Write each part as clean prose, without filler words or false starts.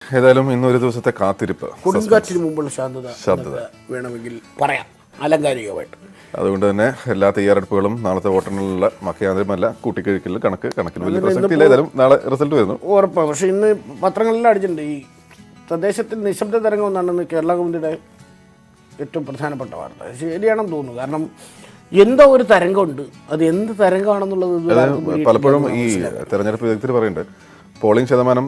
ഏതായാലും ഇന്നൊരു ദിവസത്തെ കാത്തിരിപ്പ്, കൊടുങ്കാറ്റിന് മുമ്പുള്ള ശാന്തത വേണമെങ്കിൽ പറയാം അലങ്കാരികമായിട്ട്. അതുകൊണ്ട് തന്നെ എല്ലാ തയ്യാറെടുപ്പുകളും നാളത്തെ വോട്ടെണ്ണലിലുള്ള മഖ്യാന്തരമല്ല കൂട്ടിക്കഴിക്കൽ കണക്കിൽ വലിയ പ്രസക്തിയില്ല. ഏതായാലും നാളെ റിസൾട്ട് വരുന്നു ഉറപ്പാണ്. പക്ഷേ ഇന്ന് പത്രങ്ങളെല്ലാം അടിച്ചിട്ടുണ്ട് ഈ പ്രദേശത്തിൽ നിശബ്ദ തരംഗം എന്നാണെന്ന് കേരള കൗമുദിയുടെ ഏറ്റവും പ്രധാനപ്പെട്ട വാർത്ത. ശരിയാണെന്ന് തോന്നുന്നു. കാരണം എന്തോ ഒരു തരംഗമുണ്ട്, അത് എന്ത് തരംഗമാണെന്നുള്ളത് പലപ്പോഴും ഈ തെരഞ്ഞെടുപ്പ് വിദഗ്ധർ പറയുന്നുണ്ട് പോളിംഗ് ശതമാനം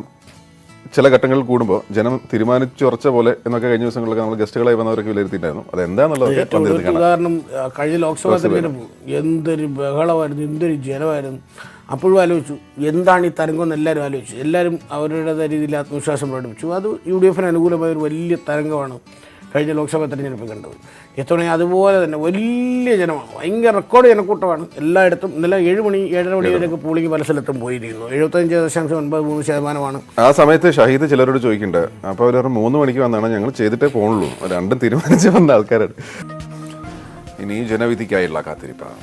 ചില ഘട്ടങ്ങളിൽ കൂടുമ്പോൾ ജനം തീരുമാനിച്ചുറച്ച പോലെ എന്നൊക്കെ കഴിഞ്ഞ ദിവസങ്ങളിലൊക്കെ നമ്മൾ ഗസ്റ്റുകളായി വന്നവരൊക്കെ വിലയിരുത്തിയിട്ടുണ്ടായിരുന്നു. അതെന്താന്നുള്ളത് കാരണം കഴിഞ്ഞ ലോക്സഭാ തെരഞ്ഞെടുപ്പ് എന്തൊരു ബഹളമായിരുന്നു, എന്തൊരു ജനമായിരുന്നു. അപ്പോഴും ആലോചിച്ചു എന്താണ് ഈ തരംഗം എന്ന് എല്ലാവരും ആലോചിച്ചു. എല്ലാവരും അവരുടേതായ രീതിയിൽ ആത്മവിശ്വാസം പ്രകടിപ്പിച്ചു. അത് UDF-ന് അനുകൂലമായ ഒരു വലിയ തരംഗമാണ് കഴിഞ്ഞ ലോക്സഭാ തെരഞ്ഞെടുപ്പ് കണ്ടത്. ഇത്തവണ അതുപോലെ തന്നെ വലിയ ജനമാണ്, ഭയങ്കര റെക്കോർഡ് ജനക്കൂട്ടമാണ് എല്ലായിടത്തും. ഇന്നലെ 7 മണി 7:30 മണി വരെയൊക്കെ പോളിംഗ് പല സ്ഥലത്തും പോയിരിക്കുന്നു. 75.93% ആ സമയത്ത് ഷഹീദ് ചിലരോട് ചോദിക്കുന്നുണ്ട്. അപ്പോൾ അവർ 3 മണിക്ക് വന്നാണ് ഞങ്ങൾ ചെയ്തിട്ടേ പോകുള്ളൂ, രണ്ടും തീരുമാനിച്ച് വന്ന ആൾക്കാരാണ്. ഇനി ജനവിധിക്കായുള്ള കാത്തിരിപ്പാണ്.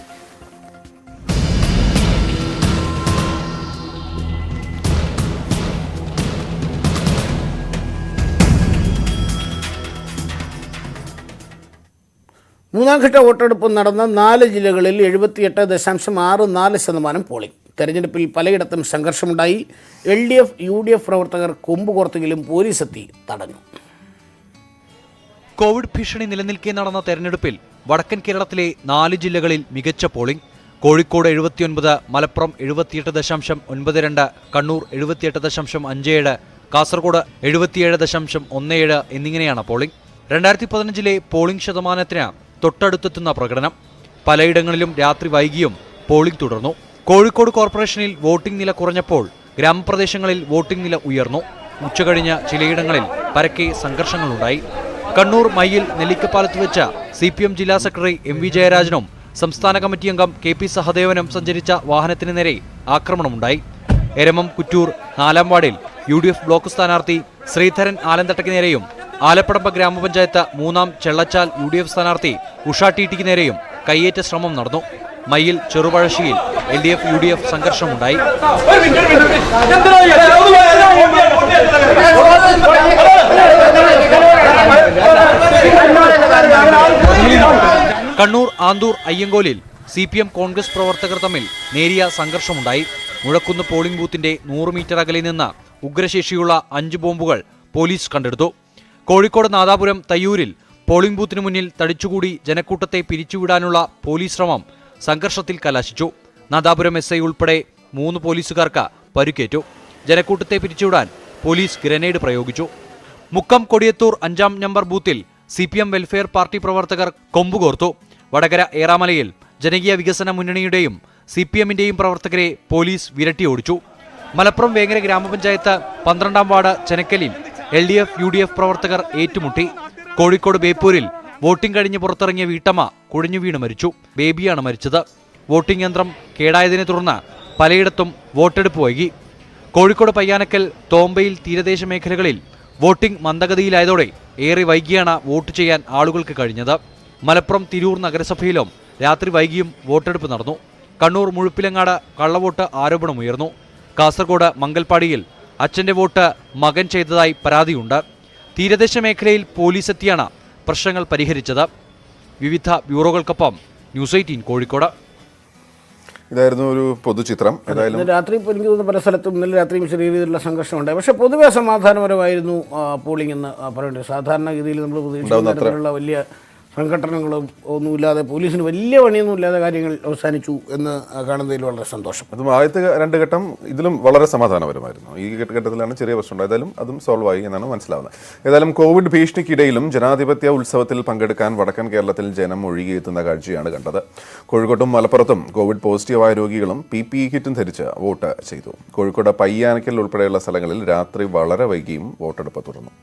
മൂന്നാം ഘട്ട വോട്ടെടുപ്പ് നടന്ന 4 ജില്ലകളിൽ 78.64% പോളിംഗ്. തെരഞ്ഞെടുപ്പിൽ പലയിടത്തും സംഘർഷമുണ്ടായി. LDF UDF പ്രവർത്തകർ കൊമ്പ് കോർത്തെങ്കിലും പോലീസ് എത്തി തടഞ്ഞു. കോവിഡ് ഭീഷണി നിലനിൽക്കെ നടന്ന തെരഞ്ഞെടുപ്പിൽ വടക്കൻ കേരളത്തിലെ 4 ജില്ലകളിൽ മികച്ച പോളിംഗ്. കോഴിക്കോട് 79, മലപ്പുറം 78.92, കണ്ണൂർ 78.57, കാസർഗോഡ് 77.17 എന്നിങ്ങനെയാണ് പോളിംഗ്. 2015-ലെ പോളിംഗ് ശതമാനത്തിന് തൊട്ടടുത്തെത്തുന്ന പ്രകടനം. പലയിടങ്ങളിലും രാത്രി വൈകിയും പോളിംഗ് തുടർന്നു. കോഴിക്കോട് കോർപ്പറേഷനിൽ വോട്ടിംഗ് നില കുറഞ്ഞപ്പോൾ ഗ്രാമപ്രദേശങ്ങളിൽ വോട്ടിംഗ് നില ഉയർന്നു. ഉച്ചകഴിഞ്ഞ് ചിലയിടങ്ങളിൽ പരക്കെ സംഘർഷങ്ങളുണ്ടായി. കണ്ണൂർ മയ്യിൽ നെല്ലിക്കപ്പാലത്ത് വെച്ച് CPM ജില്ലാ സെക്രട്ടറി MV ജയരാജനും സംസ്ഥാന കമ്മിറ്റി അംഗം KP സഹദേവനും സഞ്ചരിച്ച വാഹനത്തിന് നേരെ ആക്രമണമുണ്ടായി. എരമം കുറ്റൂർ 4-ാം വാർഡിൽ UDF ബ്ലോക്ക് സ്ഥാനാർത്ഥി ശ്രീധരൻ ആലന്തട്ടയ്ക്ക് നേരെയും ആലപ്പടമ്പ ഗ്രാമപഞ്ചായത്ത് 3-ാം ചെള്ളച്ചാൽ UDF സ്ഥാനാർത്ഥി ഉഷ ടിക്ക് നേരെയും കയ്യേറ്റ ശ്രമം നടന്നു. Mayyil ചെറുപഴശ്ശിയിൽ LDF UDF സംഘർഷമുണ്ടായി. Kannur Anthoor അയ്യങ്കോലിൽ CPM Congress പ്രവർത്തകർ തമ്മിൽ നേരിയ സംഘർഷമുണ്ടായി. മുഴക്കുന്ന് പോളിംഗ് ബൂത്തിന്റെ 100 മീറ്റർ അകലെ നിന്ന് ഉഗ്രശേഷിയുള്ള 5 ബോംബുകൾ പോലീസ് കണ്ടെടുത്തു. കോഴിക്കോട് നാദാപുരം തയ്യൂരിൽ പോളിംഗ് ബൂത്തിന് മുന്നിൽ തടിച്ചുകൂടി ജനക്കൂട്ടത്തെ പിരിച്ചുവിടാനുള്ള പോലീസ് ശ്രമം സംഘർഷത്തിൽ കലാശിച്ചു. നാദാപുരം SI ഉൾപ്പെടെ 3 പോലീസുകാർക്ക് പരുക്കേറ്റു. ജനക്കൂട്ടത്തെ പിരിച്ചുവിടാൻ പോലീസ് ഗ്രനേഡ് പ്രയോഗിച്ചു. മുക്കം കൊടിയത്തൂർ 5-ാം നമ്പർ ബൂത്തിൽ CPM വെൽഫെയർ പാർട്ടി പ്രവർത്തകർ കൊമ്പുകോർത്തു. വടകര ഏറാമലയിൽ ജനകീയ വികസന മുന്നണിയുടെയും CPM-ന്റെയും പ്രവർത്തകരെ പോലീസ് വിരട്ടിയോടിച്ചു. മലപ്പുറം വേങ്ങര ഗ്രാമപഞ്ചായത്ത് 12-ാം വാർഡ് ചെനക്കലിൽ LDF UDF പ്രവർത്തകർ ഏറ്റുമുട്ടി. കോഴിക്കോട് ബേപ്പൂരിൽ വോട്ടിംഗ് കഴിഞ്ഞ് പുറത്തിറങ്ങിയ വീട്ടമ്മ കുഴഞ്ഞു വീണ് മരിച്ചു. ബേബിയാണ് മരിച്ചത്. വോട്ടിംഗ് യന്ത്രം കേടായതിനെ തുടർന്ന് പലയിടത്തും വോട്ടെടുപ്പ് വൈകി. കോഴിക്കോട് പയ്യാനക്കൽ തോമ്പയിൽ തീരദേശ മേഖലകളിൽ വോട്ടിംഗ് മന്ദഗതിയിലായതോടെ ഏറെ വൈകിയാണ് വോട്ട് ചെയ്യാൻ ആളുകൾക്ക് കഴിഞ്ഞത്. മലപ്പുറം തിരൂർ നഗരസഭയിലും രാത്രി വൈകിയും വോട്ടെടുപ്പ് നടന്നു. കണ്ണൂർ മുഴുപ്പിലങ്ങാട് കള്ളവോട്ട് ആരോപണമുയർന്നു. കാസർഗോഡ് മംഗൽപാടിയിൽ അച്ഛന്റെ വോട്ട് മകൻ ചെയ്തതായി പരാതിയുണ്ട്. തീരദേശ മേഖലയിൽ പോലീസ് എത്തിയാണ് പ്രശ്നങ്ങൾ പരിഹരിച്ചത്. വിവിധ ബ്യൂറോകൾക്കൊപ്പം ന്യൂസ് 18 കോഴിക്കോട്. ഇതായിരുന്നു ഒരു പൊതുചിത്രം. രാത്രി എനിക്ക് തോന്നുന്നു പല സ്ഥലത്തും ഇന്നലെ രാത്രിയും ചെറിയ രീതിയിലുള്ള സംഘർഷമുണ്ടായി. പക്ഷേ പൊതുവെ സമാധാനപരമായിരുന്നു പോളിംഗ് എന്ന് പറയുന്നത്. സാധാരണഗതിയിൽ നമ്മൾ പ്രതീക്ഷിക്കുന്ന വലിയ സംഘടനകളും ഒന്നുമില്ലാതെ പോലീസിന് വലിയ പണിയൊന്നും ഇല്ലാതെ കാര്യങ്ങൾ അവസാനിച്ചു എന്ന് കാണുന്നതിൽ വളരെ സന്തോഷം. അതും ആദ്യത്തെ 2 ഘട്ടം ഇതിലും വളരെ സമാധാനപരമായിരുന്നു. ഈ ഘട്ടത്തിലാണ് ചെറിയ പ്രശ്നം ഉണ്ടായതായാലും അതും സോൾവ് ആയി എന്നാണ് മനസ്സിലാവുന്നത്. ഏതായാലും കോവിഡ് ഭീഷണിക്കിടയിലും ജനാധിപത്യ ഉത്സവത്തിൽ പങ്കെടുക്കാൻ വടക്കൻ കേരളത്തിൽ ജനം ഒഴുകിയെത്തുന്ന കാഴ്ചയാണ് കണ്ടത്. കോഴിക്കോട്ടും മലപ്പുറത്തും കോവിഡ് പോസിറ്റീവായ രോഗികളും PPE കിറ്റും ധരിച്ച് വോട്ട് ചെയ്തു. കോഴിക്കോട് പയ്യാനക്കൽ ഉൾപ്പെടെയുള്ള സ്ഥലങ്ങളിൽ രാത്രി വളരെ വൈകിയും വോട്ടെടുപ്പ് തുടർന്നു.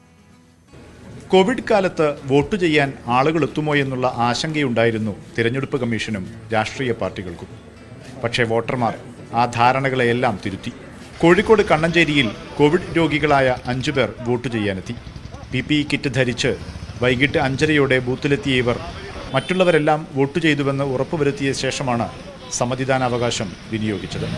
കോവിഡ് കാലത്ത് വോട്ട് ചെയ്യാൻ ആളുകൾ എത്തുമോ എന്നുള്ള ആശങ്കയുണ്ടായിരുന്നു തിരഞ്ഞെടുപ്പ് കമ്മീഷനും രാഷ്ട്രീയ പാർട്ടികൾക്കും. പക്ഷേ വോട്ടർമാർ ആ ധാരണകളെയെല്ലാം തിരുത്തി. കോഴിക്കോട് കണ്ണഞ്ചേരിയിൽ കോവിഡ് രോഗികളായ 5 പേർ വോട്ട് ചെയ്യാനെത്തി. PPE കിറ്റ് ധരിച്ച് വൈകിട്ട് 5:30 ബൂത്തിലെത്തിയ ഇവർ മറ്റുള്ളവരെല്ലാം വോട്ട് ചെയ്തുവെന്ന് ഉറപ്പുവരുത്തിയ ശേഷമാണ് സമ്മതിദാനാവകാശം വിനിയോഗിച്ചത്.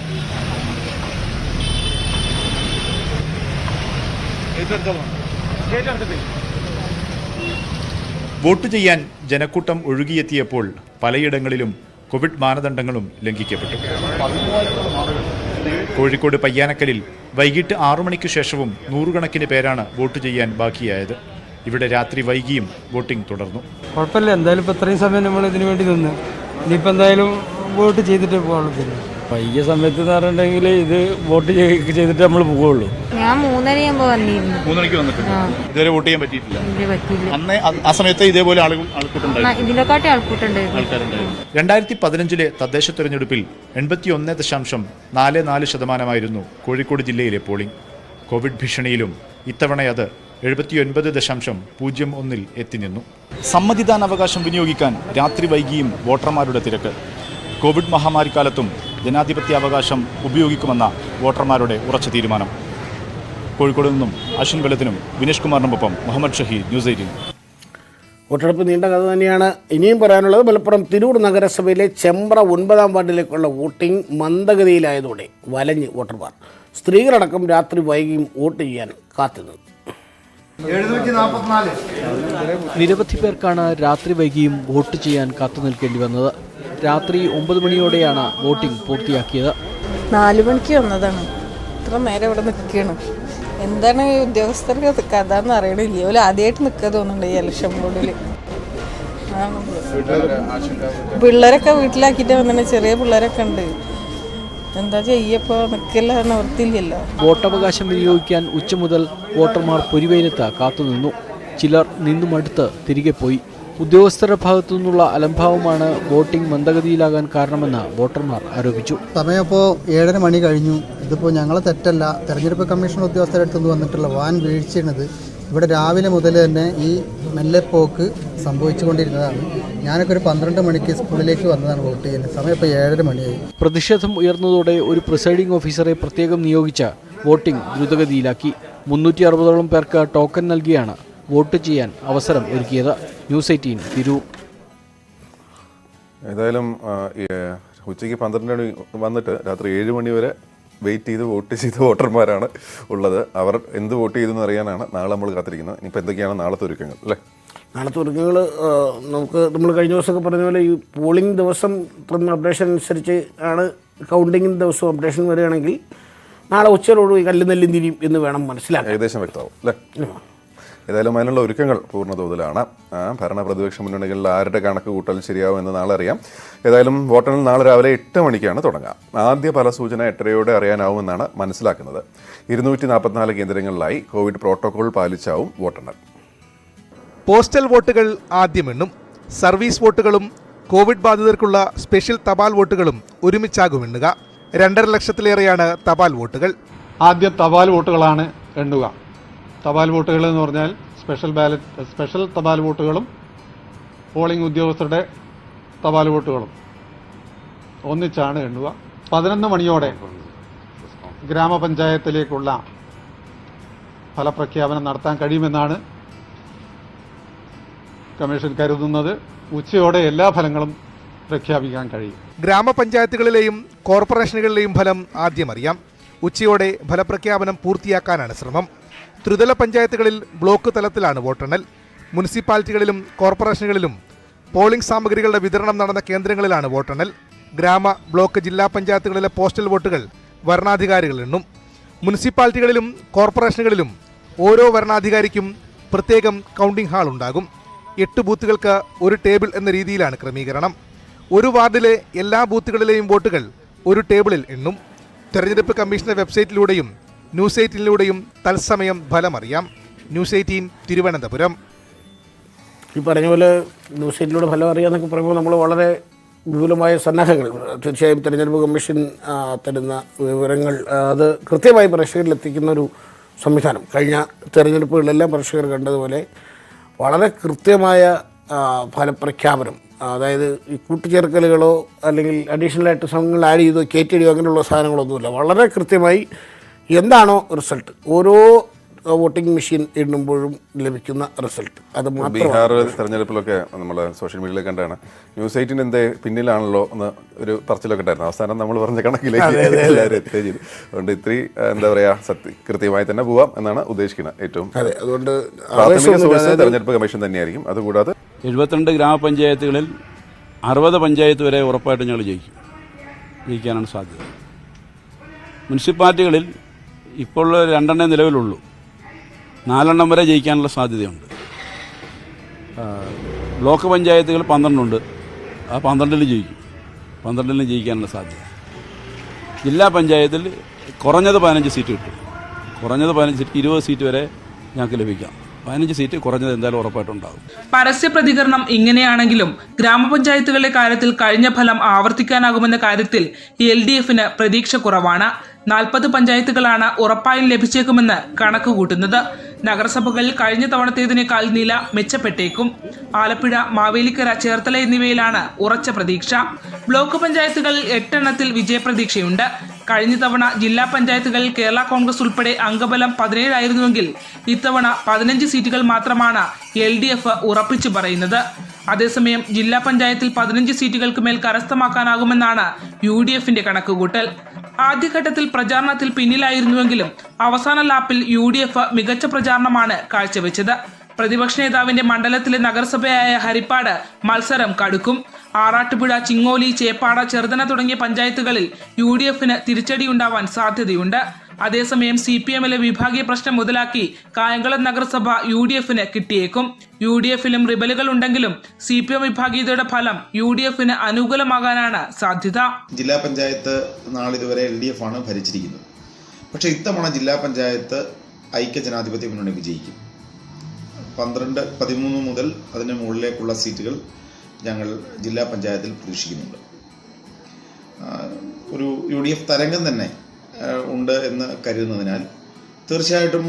വോട്ട് ചെയ്യാൻ ജനക്കൂട്ടം ഒഴുകിയെത്തിയപ്പോൾ പലയിടങ്ങളിലും കോവിഡ് മാനദണ്ഡങ്ങളും ലംഘിക്കപ്പെട്ടു. കോഴിക്കോട് പയ്യാനക്കലിൽ വൈകിട്ട് 6 മണിക്ക് ശേഷവും നൂറുകണക്കിന് പേരാണ് വോട്ട് ചെയ്യാൻ ബാക്കിയായത്. ഇവിടെ രാത്രി വൈകിയും വോട്ടിംഗ് തുടർന്നു. കുഴപ്പമില്ല, എന്തായാലും ഇപ്പോൾ ഇത്രയും സമയം നമ്മൾ ഇതിനു വേണ്ടി നിന്ന് ഇനിയിപ്പോൾ എന്തായാലും വോട്ട് ചെയ്തിട്ടേ പോകുള്ളൂ. പിന്നെ വൈകിയ സമയത്ത് എന്ന് പറഞ്ഞിട്ടുണ്ടെങ്കിൽ ഇത് വോട്ട് ചെയ്തിട്ട് നമ്മൾ പോകുള്ളൂ. ഞാൻ 3:30 വന്നിരുന്നു. 3 വന്നിട്ടുണ്ട്. ഇതുവരെ വോട്ട് ചെയ്യാൻ പറ്റിയിട്ടില്ല. പറ്റില്ല. ആ സമയത്ത് ഇതേപോലെ ആൾക്കൂട്ടുണ്ടായിരുന്നു. ഇതിനെക്കാട്ടി ആൾക്കൂട്ടുണ്ടായിരുന്നു. 2015 തദ്ദേശ തെരഞ്ഞെടുപ്പിൽ 81.44% കോഴിക്കോട് ജില്ലയിലെ പോളിംഗ്. കോവിഡ് ഭീഷണിയിലും ഇത്തവണ അത് 79.01 എത്തി നിന്നു. സമ്മതിദാനാവകാശം വിനിയോഗിക്കാൻ രാത്രി വൈകിയും വോട്ടർമാരുടെ തിരക്ക്. കോവിഡ് മഹാമാരിക്കാലത്തും ജനാധിപത്യാവകാശം ഉപയോഗിക്കുമെന്ന വോട്ടർമാരുടെ ഉറച്ച തീരുമാനം. കോഴിക്കോട് നിന്നും അശ്വിൻ വെള്ളത്തിനും വിനേഷ് കുമാറിനൊപ്പം മുഹമ്മദ് ഷഹീദ്, ന്യൂസ് 18. വോട്ടെടുപ്പ് നീണ്ട കഥ തന്നെയാണ് ഇനിയും പറയാനുള്ളത്. മലപ്പുറം തിരൂർ നഗരസഭയിലെ ചെമ്പ്ര 9-ാം വാർഡിലേക്കുള്ള വോട്ടിംഗ് മന്ദഗതിയിലായതോടെ വലഞ്ഞ് വോട്ടർമാർ. സ്ത്രീകളടക്കം രാത്രി വൈകിയും വോട്ട് ചെയ്യാൻ കാത്തുനിന്നു. നിരവധി പേർക്കാണ് രാത്രി വൈകിയും വോട്ട് ചെയ്യാൻ കാത്തു നിൽക്കേണ്ടി വന്നത്. രാത്രി 9 മണിയോടെയാണ് വോട്ടിംഗ് പൂർത്തിയാക്കിയത്. 4 മണിക്ക് വന്നതാണ്. ഇത്ര നേരം ഇവിടെ നിൽക്കുകയാണ്. എന്താണ് ഉദ്യോഗസ്ഥർക്ക് കഥ എന്ന് അറിയണില്ല. ഓല് ആദ്യമായിട്ട് നിൽക്കുക തോന്നുന്നുണ്ട് ഈ ഇലക്ഷൻ ബോർഡിൽ. പിള്ളേരൊക്കെ വീട്ടിലാക്കിയിട്ട് വന്നിട്ട് ചെറിയ പിള്ളേരൊക്കെ ഉണ്ട്. എന്താ ചെയ്യപ്പോ നിൽക്കില്ല, നിവർത്തില്ലല്ലോ. വോട്ടവകാശം വിനിയോഗിക്കാൻ ഉച്ച മുതൽ വോട്ടർമാർ പൊരിവെയിലത്ത് കാത്തുനിന്നു. ചിലർ നിന്നുമടുത്ത് തിരികെ പോയി. ഉദ്യോഗസ്ഥരുടെ ഭാഗത്തു നിന്നുള്ള അലംഭാവമാണ് വോട്ടിംഗ് മന്ദഗതിയിലാകാൻ കാരണമെന്ന് വോട്ടർമാർ ആരോപിച്ചു. സമയം ഇപ്പോൾ 7:30 മണി കഴിഞ്ഞു. ഇതിപ്പോൾ ഞങ്ങളെ തെറ്റല്ല, തെരഞ്ഞെടുപ്പ് കമ്മീഷൻ ഉദ്യോഗസ്ഥരുടെ അടുത്തുനിന്ന് വന്നിട്ടുള്ള വാൻ വീഴ്ചയാണിത്. ഇവിടെ രാവിലെ മുതൽ തന്നെ ഈ മെല്ലെപ്പോക്ക് സംഭവിച്ചുകൊണ്ടിരുന്നതാണ്. ഞാനൊക്കെ ഒരു 12 മണിക്ക് സ്കൂളിലേക്ക് വന്നതാണ് വോട്ട് ചെയ്യുന്നത്. സമയം ഇപ്പോൾ 7:30 മണിയായി. പ്രതിഷേധം ഉയർന്നതോടെ ഒരു പ്രിസൈഡിംഗ് ഓഫീസറെ പ്രത്യേകം നിയോഗിച്ച് വോട്ടിംഗ് ദ്രുതഗതിയിലാക്കി. 360ഓളം പേർക്ക് ടോക്കൺ നൽകിയാണ് വോട്ട് ചെയ്യാൻ അവസരം ഒരുക്കിയത്. ന്യൂസ് 18 തിരൂർ. ഏതായാലും ഉച്ചയ്ക്ക് 12 മണി വന്നിട്ട് രാത്രി 7 മണി വരെ വെയിറ്റ് ചെയ്ത് വോട്ട് ചെയ്ത വോട്ടർമാരാണ് ഉള്ളത്. അവർ എന്ത് വോട്ട് ചെയ്തെന്ന് അറിയാനാണ് നാളെ നമ്മൾ കാത്തിരിക്കുന്നത്. ഇനിയിപ്പോൾ എന്തൊക്കെയാണ് നാളത്തെ ഒരുക്കങ്ങൾ അല്ലേ? നാളത്തെ ഒരുക്കങ്ങൾ നമ്മൾ കഴിഞ്ഞ ദിവസമൊക്കെ പറഞ്ഞ പോലെ ഈ പോളിംഗ് ദിവസം അപ്ഡേഷൻ അനുസരിച്ച് ആണ് കൗണ്ടിങ്ങിൻ്റെ ദിവസം അപ്ഡേഷൻ വരികയാണെങ്കിൽ നാളെ ഉച്ചയോട് കല്ലും നെല്ലും തിരിയും എന്ന് വേണം മനസ്സിലാക്കാൻ. ഏകദേശം വ്യക്തമാവും അല്ലേ? ഏതായാലും അതിനുള്ള ഒരുക്കങ്ങൾ പൂർണ്ണതോതിലാണ്. ഭരണ പ്രതിപക്ഷ മുന്നണികളിൽ ആരുടെ കണക്ക് കൂട്ടൽ ശരിയാവും എന്ന് നാളെ അറിയാം. ഏതായാലും വോട്ടെണ്ണൽ നാളെ രാവിലെ 8 മണിക്കാണ് തുടങ്ങുക. ആദ്യ ഫലസൂചന 8:30 അറിയാനാവുമെന്നാണ് മനസ്സിലാക്കുന്നത്. 244 കേന്ദ്രങ്ങളിലായി കോവിഡ് പ്രോട്ടോകോൾ പാലിച്ചാവും വോട്ടെണ്ണൽ. പോസ്റ്റൽ വോട്ടുകൾ ആദ്യം എണ്ണും. സർവീസ് വോട്ടുകളും കോവിഡ് ബാധിതർക്കുള്ള സ്പെഷ്യൽ തപാൽ വോട്ടുകളും ഒരുമിച്ചാകും എണ്ണുക. 2.5 ലക്ഷത്തിലേറെയാണ് തപാൽ വോട്ടുകൾ. ആദ്യം തപാൽ വോട്ടുകളാണ് എണ്ണുക. തപാൽ വോട്ടുകൾ എന്ന് പറഞ്ഞാൽ സ്പെഷ്യൽ തപാൽ വോട്ടുകളും പോളിംഗ് ഉദ്യോഗസ്ഥരുടെ തപാൽ വോട്ടുകളും ഒന്നിച്ചാണ് എണ്ണുക. 11 മണിയോടെ ഗ്രാമപഞ്ചായത്തിലേക്കുള്ള ഫലപ്രഖ്യാപനം നടത്താൻ കഴിയുമെന്നാണ് കമ്മീഷൻ കരുതുന്നത്. ഉച്ചയോടെ എല്ലാ ഫലങ്ങളും പ്രഖ്യാപിക്കാൻ കഴിയും. ഗ്രാമപഞ്ചായത്തുകളിലെയും കോർപ്പറേഷനുകളിലെയും ഫലം ആദ്യം അറിയാം. ഉച്ചയോടെ ഫലപ്രഖ്യാപനം പൂർത്തിയാക്കാനാണ് ശ്രമം. ത്രിതല പഞ്ചായത്തുകളിൽ ബ്ലോക്ക് തലത്തിലാണ് വോട്ടെണ്ണൽ. മുനിസിപ്പാലിറ്റികളിലും കോർപ്പറേഷനുകളിലും പോളിംഗ് സാമഗ്രികളുടെ വിതരണം നടന്ന കേന്ദ്രങ്ങളിലാണ് വോട്ടെണ്ണൽ. ഗ്രാമ, ബ്ലോക്ക്, ജില്ലാ പഞ്ചായത്തുകളിലെ പോസ്റ്റൽ വോട്ടുകൾ വരണാധികാരികൾ എണ്ണും. മുനിസിപ്പാലിറ്റികളിലും കോർപ്പറേഷനുകളിലും ഓരോ വരണാധികാരിക്കും പ്രത്യേകം കൗണ്ടിംഗ് ഹാൾ ഉണ്ടാകും. 8 ബൂത്തുകൾക്ക് ഒരു ടേബിൾ എന്ന രീതിയിലാണ് ക്രമീകരണം. ഒരു വാർഡിലെ എല്ലാ ബൂത്തുകളിലെയും വോട്ടുകൾ ഒരു ടേബിളിൽ എണ്ണും. തെരഞ്ഞെടുപ്പ് കമ്മീഷന്റെ വെബ്സൈറ്റിലൂടെയും ന്യൂസ് 18-ലൂടെയും തത്സമയം ഫലമറിയാം. ന്യൂസ് 18 തിരുവനന്തപുരം. ഈ പറഞ്ഞ പോലെ ന്യൂസ് 18-ലൂടെ ഫലം അറിയാമെന്നൊക്കെ പറയുമ്പോൾ നമ്മൾ വളരെ വിപുലമായ സന്നാഹങ്ങൾ, തീർച്ചയായും തെരഞ്ഞെടുപ്പ് കമ്മീഷൻ തരുന്ന വിവരങ്ങൾ അത് കൃത്യമായി പ്രേക്ഷകരിലെത്തിക്കുന്ന ഒരു സംവിധാനം. കഴിഞ്ഞ തെരഞ്ഞെടുപ്പുകളിലെല്ലാം പ്രേക്ഷകർ കണ്ടതുപോലെ വളരെ കൃത്യമായ ഫലപ്രഖ്യാപനം, അതായത് ഈ കൂട്ടിച്ചേർക്കലുകളോ അല്ലെങ്കിൽ അഡീഷണലായിട്ട് സംഘങ്ങൾ ആഡ് ചെയ്തോ കയറ്റിയോ അങ്ങനെയുള്ള സാധനങ്ങളൊന്നുമില്ല. വളരെ കൃത്യമായി എന്താണോ റിസൾട്ട് ഓരോ വോട്ടിംഗ് മെഷീൻ എണ്ണുമ്പോഴും ലഭിക്കുന്ന റിസൾട്ട്. അത് ബീഹാർ തെരഞ്ഞെടുപ്പിലൊക്കെ നമ്മൾ സോഷ്യൽ മീഡിയയിൽ കണ്ടാണ് ന്യൂസ് 18 എന്തേ പിന്നിലാണല്ലോ എന്ന് ഒരു പറച്ചിലൊക്കെ ഉണ്ടായിരുന്നു. അവസാനം നമ്മൾ പറഞ്ഞ കണക്കിലേക്ക് എല്ലാവരും എത്തുകയും ചെയ്തു. അതുകൊണ്ട് ഇത്തിരി എന്താ പറയുക കൃത്യമായി തന്നെ പോവാം എന്നാണ് ഉദ്ദേശിക്കുന്നത്. ഏറ്റവും അതുകൊണ്ട് പ്രാഥമിക സോഴ്സ് തെരഞ്ഞെടുപ്പ് കമ്മീഷൻ തന്നെയായിരിക്കും. അതുകൂടാതെ 72 ഗ്രാമപഞ്ചായത്തുകളിൽ 60 പഞ്ചായത്ത് വരെ ഉറപ്പായിട്ടും ഞങ്ങൾ ജയിക്കാനാണ് സാധ്യത. മുനിസിപ്പാലിറ്റികളിൽ ഇപ്പോൾ 2 നിലവിലുള്ളൂ, 4 വരെ ജയിക്കാനുള്ള സാധ്യതയുണ്ട്. ബ്ലോക്ക് പഞ്ചായത്തുകൾ 12 ഉണ്ട്, ആ 12 ജയിക്കും, 12 ജയിക്കാനുള്ള സാധ്യത. ജില്ലാ പഞ്ചായത്തിൽ കുറഞ്ഞത് 15 സീറ്റ് കിട്ടും, കുറഞ്ഞത് 15 സീറ്റ്, 20 സീറ്റ് വരെ ഞങ്ങൾക്ക് ലഭിക്കാം. 15 സീറ്റ് കുറഞ്ഞത് എന്തായാലും ഉറപ്പായിട്ടുണ്ടാകും. പരസ്യ പ്രതികരണം ഇങ്ങനെയാണെങ്കിലും ഗ്രാമപഞ്ചായത്തുകളുടെ കാര്യത്തിൽ കഴിഞ്ഞ ഫലം ആവർത്തിക്കാനാകുമെന്ന കാര്യത്തിൽ LDFന് പ്രതീക്ഷ കുറവാണ്. 40 പഞ്ചായത്തുകളാണ് ഉറപ്പായും ലഭിച്ചേക്കുമെന്ന് കണക്ക് കൂട്ടുന്നത്. നഗരസഭകളിൽ കഴിഞ്ഞ തവണത്തേതിനേക്കാൾ നില മെച്ചപ്പെട്ടേക്കും. ആലപ്പുഴ, മാവേലിക്കര, ചേർത്തല എന്നിവയിലാണ് ഉറച്ച പ്രതീക്ഷ. ബ്ലോക്ക് പഞ്ചായത്തുകളിൽ 8 വിജയപ്രതീക്ഷയുണ്ട്. കഴിഞ്ഞ തവണ ജില്ലാ പഞ്ചായത്തുകളിൽ കേരള കോൺഗ്രസ് ഉൾപ്പെടെ അംഗബലം 17 ആയിരുന്നുവെങ്കിൽ ഇത്തവണ 15 സീറ്റുകൾ മാത്രമാണ് LDF ഉറപ്പിച്ചു പറയുന്നത്. അതേസമയം ജില്ലാ പഞ്ചായത്തിൽ 15 സീറ്റുകൾക്ക് മേൽ കരസ്ഥമാക്കാനാകുമെന്നാണ് UDFന്റെ കണക്കുകൂട്ടൽ. ആദ്യഘട്ടത്തിൽ പ്രചാരണത്തിൽ പിന്നിലായിരുന്നുവെങ്കിലും അവസാന ലാപ്പിൽ UDF മികച്ച പ്രചാരണമാണ് കാഴ്ചവെച്ചത്. പ്രതിപക്ഷ നേതാവിന്റെ മണ്ഡലത്തിലെ നഗരസഭയായ ഹരിപ്പാട് മത്സരം കടുക്കും. ആറാട്ടുപുഴ, ചിങ്ങോലി, ചേപ്പാട, ചെറുതന തുടങ്ങിയ പഞ്ചായത്തുകളിൽ UDFന് തിരിച്ചടിയുണ്ടാവാൻ സാധ്യതയുണ്ട്. അതേസമയം CPMലെ വിഭാഗീയ പ്രശ്നം മുതലാക്കി കായംകുളം നഗരസഭ UDFന് കിട്ടിയേക്കും. UDFലും റിബലുകൾ ഉണ്ടെങ്കിലും CPM വിഭാഗീയതയുടെ ഫലം UDFന് അനുകൂലമാകാനാണ് സാധ്യത. ജില്ലാ പഞ്ചായത്ത് നാളിതുവരെ LDF ആണ് ഭരിച്ചിരിക്കുന്നത്. പക്ഷേ ഇത്തവണ ജില്ലാ പഞ്ചായത്ത് ഐക്യ ജനാധിപത്യ മുന്നണി വിജയിക്കും. 12, 13 മുതൽ അതിന് മുകളിലേക്കുള്ള സീറ്റുകൾ ഞങ്ങൾ ജില്ലാ പഞ്ചായത്തിൽ പ്രതീക്ഷിക്കുന്നുണ്ട്. ഒരു UDF തരംഗം തന്നെ ഉണ്ട് എന്ന് കരുതുന്നതിനാൽ തീർച്ചയായിട്ടും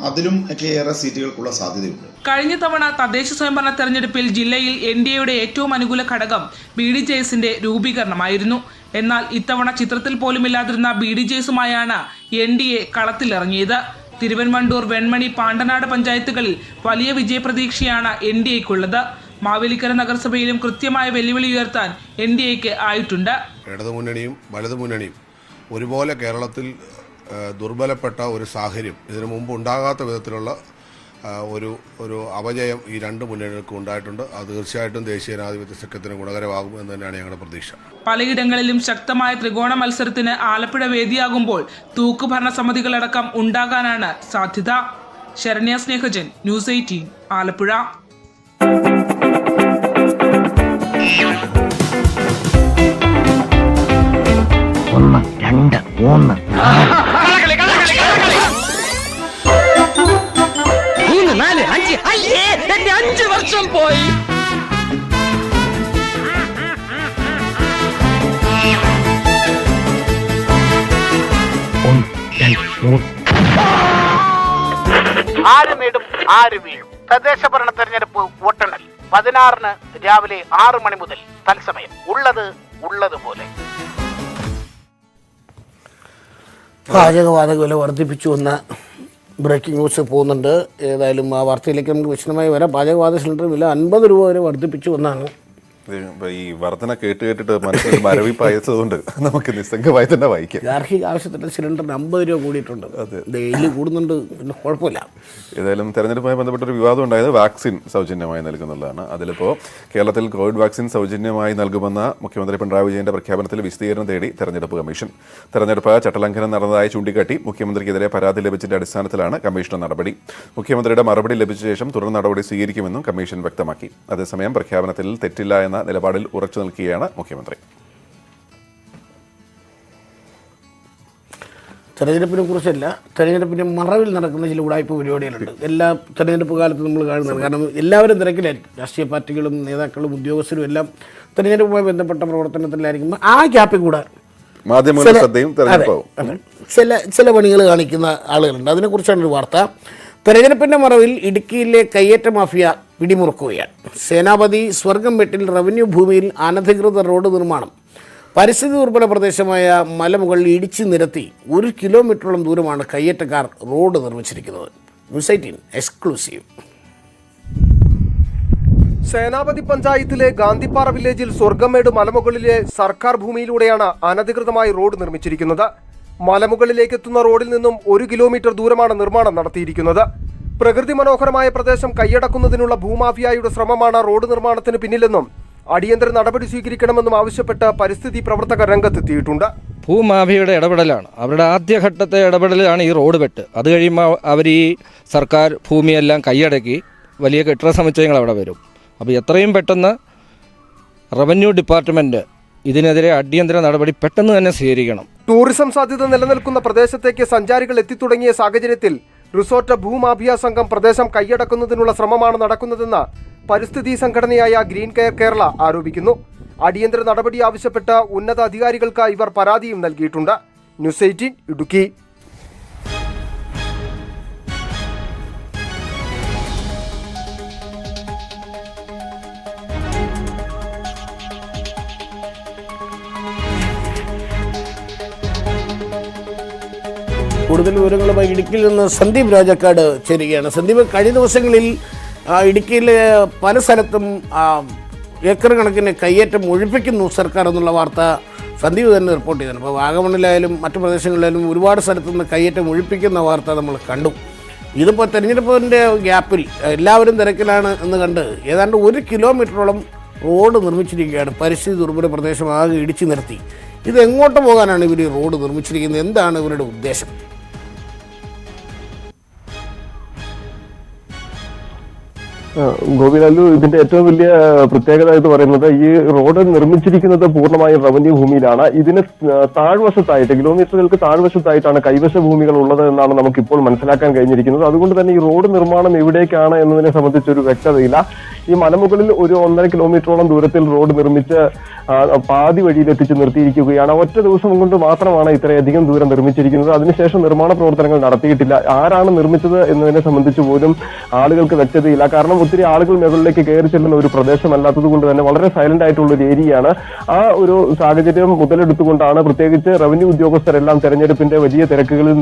അതിലും ഒക്കെ ഏറെ സീറ്റുകൾക്കുള്ള സാധ്യതയുണ്ട്. കഴിഞ്ഞ തവണ തദ്ദേശ സ്വയംഭരണ തെരഞ്ഞെടുപ്പിൽ ജില്ലയിൽ NDAയുടെ ഏറ്റവും അനുകൂല ഘടകം BDJSന്റെ രൂപീകരണമായിരുന്നു. എന്നാൽ ഇത്തവണ ചിത്രത്തിൽ പോലുമില്ലാതിരുന്ന BDJSുമായാണ് NDA കളത്തിലിറങ്ങിയത്. തിരുവൻവണ്ടൂർ, വെൺമണി, പാണ്ടനാട് പഞ്ചായത്തുകളിൽ വലിയ വിജയപ്രതീക്ഷയാണ് NDAക്കുള്ളത്. മാവേലിക്കര നഗരസഭയിലും കൃത്യമായ വെല്ലുവിളി ഉയർത്താൻ NDAക്ക് ആയിട്ടുണ്ട്. ഇടതുമുന്നണിയും വലതുമുന്നണിയും ഒരുപോലെ കേരളത്തിൽ ദുർബലപ്പെട്ട ഒരു സാഹചര്യം ഇതിനു മുമ്പ് ഉണ്ടാകാത്ത വിധത്തിലുള്ള ഒരു അപജയം ഈ 2 മുന്നണികൾക്കും ഉണ്ടായിട്ടുണ്ട്. അത് തീർച്ചയായിട്ടും ദേശീയ ജനാധിപത്യ സഖ്യത്തിന് ഗുണകരമാകും എന്ന് തന്നെയാണ് ഞങ്ങളുടെ പ്രതീക്ഷ. പലയിടങ്ങളിലും ശക്തമായ ത്രികോണ മത്സരത്തിന് ആലപ്പുഴ വേദിയാകുമ്പോൾ തൂക്കുഭരണ സമിതികളടക്കം ഉണ്ടാകാനാണ് സാധ്യത. ശരണ്യ സ്നേഹജൻ, ന്യൂസ് 18, ആലപ്പുഴ. ഒന്ന്, രണ്ട്, മൂന്ന്, 4, 5. അയ്യേ, എന്റെ 5 വർഷം പോയി. ആര് നേടും ആര് വീഴും? തദ്ദേശ ഭരണ തെരഞ്ഞെടുപ്പ് വോട്ടെണ്ണൽ 16-ന് രാവിലെ 6 മണി മുതൽ തത്സമയം. ഉള്ളതുപോലെ. പാചകവാതക വില വർദ്ധിപ്പിച്ചു എന്ന ബ്രേക്കിംഗ് ന്യൂസ് പോകുന്നുണ്ട്. ഏതായാലും ആ വാർത്തയിലേക്ക് നമുക്ക് വിശദമായി വരാം. പാചകവാതക സിലിണ്ടർ വില 50 രൂപ വരെ വർദ്ധിപ്പിച്ചു എന്നാണ്. ഈ വർധന കേട്ടിട്ട് മനസ്സിൽ മരവിപ്പ് അയച്ചതുകൊണ്ട് നമുക്ക് നിസ്സംഗമായി തന്നെ വായിക്കാം. ഗാർഹിക ആവശ്യത്തിന് സിലിണ്ടറിന് 50 രൂപ കൂടിയിട്ടുണ്ട്. ഡെയിലി കൂടുന്നുണ്ട്, പിന്നെ കുഴപ്പമില്ല. ഏതായാലും തെരഞ്ഞെടുപ്പുമായി ബന്ധപ്പെട്ടൊരു വിവാദം ഉണ്ടായത് വാക്സിൻ സൗജന്യമായി നൽകുന്നുള്ളതാണ്. അതിലിപ്പോൾ കേരളത്തിൽ കോവിഡ് വാക്സിൻ സൗജന്യമായി നൽകുമെന്ന മുഖ്യമന്ത്രി പിണറായി വിജയന്റെ പ്രഖ്യാപനത്തിൽ വിശദീകരണം തേടി തെരഞ്ഞെടുപ്പ് കമ്മീഷൻ. തെരഞ്ഞെടുപ്പ് ചട്ടലംഘനം നടന്നതായി ചൂണ്ടിക്കാട്ടി മുഖ്യമന്ത്രിക്കെതിരെ പരാതി ലഭിച്ചതിന്റെ അടിസ്ഥാനത്തിലാണ് കമ്മീഷന്റെ നടപടി. മുഖ്യമന്ത്രിയുടെ മറുപടി ലഭിച്ച ശേഷം തുടർ നടപടി സ്വീകരിക്കുമെന്നും കമ്മീഷൻ വ്യക്തമാക്കി. അതേസമയം പ്രഖ്യാപനത്തിൽ തെറ്റില്ല എന്ന നിലപാടിൽ ഉറച്ചു നിൽക്കുകയാണ് മുഖ്യമന്ത്രി. തെരഞ്ഞെടുപ്പിനെ കുറിച്ചല്ല, തെരഞ്ഞെടുപ്പിൻ്റെ മറവിൽ നടക്കുന്ന ചില ഉടായ്പ പരിപാടികളുണ്ട്. എല്ലാ തെരഞ്ഞെടുപ്പ് കാലത്തും നമ്മൾ കാണുന്നത്. കാരണം എല്ലാവരും തിരക്കിലായിരിക്കും. രാഷ്ട്രീയ പാർട്ടികളും നേതാക്കളും ഉദ്യോഗസ്ഥരും എല്ലാം തെരഞ്ഞെടുപ്പുമായി ബന്ധപ്പെട്ട പ്രവർത്തനത്തിലായിരിക്കുമ്പോൾ ആ ഗ്യാപ്പിൽ കൂടെ ചില പണികൾ കാണിക്കുന്ന ആളുകളുണ്ട്. അതിനെക്കുറിച്ചാണ് ഒരു വാർത്ത. തെരഞ്ഞെടുപ്പിൻ്റെ മറവിൽ ഇടുക്കിയിലെ കയ്യേറ്റ മാഫിയ പിടിമുറുക്കുകയാണ്. സേനാപതി സ്വർഗം വെട്ടിൽ റവന്യൂ ഭൂമിയിൽ അനധികൃത റോഡ് നിർമ്മാണം. പരിസ്ഥിതി ദുർബല പ്രദേശമായ മലമുകളിൽ ഇടിച്ചു നിരത്തി 1 കിലോമീറ്ററോളം ദൂരമാണ് കയ്യേറ്റക്കാർ റോഡ് നിർമ്മിച്ചിരിക്കുന്നത്. News 18 exclusive. സേനാപതി പഞ്ചായത്തിലെ ഗാന്ധിപ്പാറ വില്ലേജിൽ സ്വർഗമേട് മലമുകളിലെ സർക്കാർ ഭൂമിയിലൂടെയാണ് അനധികൃതമായി റോഡ് നിർമ്മിച്ചിരിക്കുന്നത്. മലമുകളിലേക്ക് എത്തുന്ന റോഡിൽ നിന്നും 1 കിലോമീറ്റർ ദൂരമാണ് നിർമ്മാണം നടത്തിയിരിക്കുന്നത്. പ്രകൃതി മനോഹരമായ പ്രദേശം കൈയടക്കുന്നതിനുള്ള ഭൂമാഫിയായുടെ ശ്രമമാണ് റോഡ് നിർമ്മാണത്തിന് പിന്നിലെന്നും അടിയന്തര നടപടി സ്വീകരിക്കണമെന്നും ആവശ്യപ്പെട്ട് പരിസ്ഥിതി പ്രവർത്തകർ രംഗത്തെത്തിയിട്ടുണ്ട്. ഭൂമാഫിയയുടെ ഇടപെടലാണ്, അവരുടെ ആദ്യഘട്ടത്തെ ഇടപെടലാണ് ഈ റോഡ് വെട്ട്. അത് കഴിയുമ്പോൾ അവർ ഈ സർക്കാർ ഭൂമിയെല്ലാം കൈയടക്കി വലിയ കെട്ടിട സമുച്ചയങ്ങൾ അവിടെ വരും. അപ്പോൾ എത്രയും പെട്ടെന്ന് റവന്യൂ ഡിപ്പാർട്ട്മെൻറ്റ് ഇതിനെതിരെ അടിയന്തര നടപടി പെട്ടെന്ന് തന്നെ സ്വീകരിക്കണം. ടൂറിസം സാധ്യത നിലനിൽക്കുന്ന പ്രദേശത്തേക്ക് സഞ്ചാരികൾ എത്തിത്തുടങ്ങിയ സാഹചര്യത്തിൽ റിസോർട്ട് ഭൂമാഫിയ സംഘം പ്രദേശം കൈയടക്കുന്നതിനുള്ള ശ്രമമാണ് നടക്കുന്നതെന്ന് പരിസ്ഥിതി സംഘടനയായ ഗ്രീൻ കെയർ കേരള ആരോപിക്കുന്നു. അടിയന്തര നടപടി ആവശ്യപ്പെട്ട് ഉന്നത അധികാരികൾക്ക് ഇവർ പരാതിയും നൽകിയിട്ടുണ്ട്. ന്യൂസ് 18 ഇടുക്കി. കൂടുതൽ വിവരങ്ങളുമായി ഇടുക്കിയിൽ നിന്ന് സന്ദീപ് രാജക്കാട് ചേരുകയാണ്. സന്ദീപ്, കഴിഞ്ഞ ദിവസങ്ങളിൽ ഇടുക്കിയിലെ പല സ്ഥലത്തും ഏക്കർ കണക്കിന് കയ്യേറ്റം ഒഴിപ്പിക്കുന്നു സർക്കാർ എന്നുള്ള വാർത്ത സന്ദീപ് തന്നെ റിപ്പോർട്ട് ചെയ്തിട്ടുണ്ട്. അപ്പോൾ വാഗമണ്ണിലായാലും മറ്റു പ്രദേശങ്ങളിലായാലും ഒരുപാട് സ്ഥലത്തു നിന്ന് കയ്യേറ്റം ഒഴിപ്പിക്കുന്ന വാർത്ത നമ്മൾ കണ്ടു. ഇതിപ്പോൾ തെരഞ്ഞെടുപ്പിൻ്റെ ഗ്യാപ്പിൽ എല്ലാവരും തിരക്കിലാണ് എന്ന് കണ്ട് ഏതാണ്ട് 1 കിലോമീറ്ററോളം റോഡ് നിർമ്മിച്ചിരിക്കുകയാണ്. പരിസ്ഥിതി ദുർബല പ്രദേശം ആകെ ഇടിച്ചു നിർത്തി. ഇത് എങ്ങോട്ട് പോകാനാണ് ഇവർ ഈ റോഡ് നിർമ്മിച്ചിരിക്കുന്നത്? എന്താണ് ഇവരുടെ ഉദ്ദേശം? ഗോപിലാലു, ഇതിന്റെ ഏറ്റവും വലിയ പ്രത്യേകത എന്ന് പറയുന്നത് ഈ റോഡ് നിർമ്മിച്ചിരിക്കുന്നത് പൂർണ്ണമായും റവന്യൂ ഭൂമിയിലാണ്. ഇതിന് താഴ്വശത്തായിട്ട്, കിലോമീറ്ററുകൾക്ക് താഴ്വശത്തായിട്ടാണ് കൈവശ ഭൂമികൾ ഉള്ളത് എന്നാണ് നമുക്കിപ്പോൾ മനസ്സിലാക്കാൻ കഴിഞ്ഞിരിക്കുന്നത്. അതുകൊണ്ട് തന്നെ ഈ റോഡ് നിർമ്മാണം എവിടേക്കാണ് എന്നതിനെ സംബന്ധിച്ചൊരു വ്യക്തതയില്ല. ഈ മലമുകളിൽ ഒരു 1.5 കിലോമീറ്ററോളം ദൂരത്തിൽ റോഡ് നിർമ്മിച്ച് പാതി വഴിയിലെത്തിച്ച് നിർത്തിയിരിക്കുകയാണ്. ഒറ്റ ദിവസം കൊണ്ട് മാത്രമാണ് ഇത്രയധികം ദൂരം നിർമ്മിച്ചിരിക്കുന്നത്. അതിനുശേഷം നിർമ്മാണ പ്രവർത്തനങ്ങൾ നടത്തിയിട്ടില്ല. ആരാണ് നിർമ്മിച്ചത് എന്നതിനെ സംബന്ധിച്ച് പോലും ആളുകൾക്ക് വ്യക്തതയില്ല. കാരണം ഒത്തിരി ആളുകൾ മുകളിലേക്ക് കയറി ചെല്ലുന്ന ഒരു പ്രദേശമല്ലാത്തത് കൊണ്ട് തന്നെ വളരെ സൈലന്റ് ആയിട്ടുള്ള ഒരു ഏരിയയാണ്. ആ ഒരു സാഹചര്യം മുതലെടുത്തുകൊണ്ടാണ് പ്രത്യേകിച്ച് റവന്യൂ ഉദ്യോഗസ്ഥരെല്ലാം തെരഞ്ഞെടുപ്പിന്റെ വലിയ തിരക്കുകളിൽ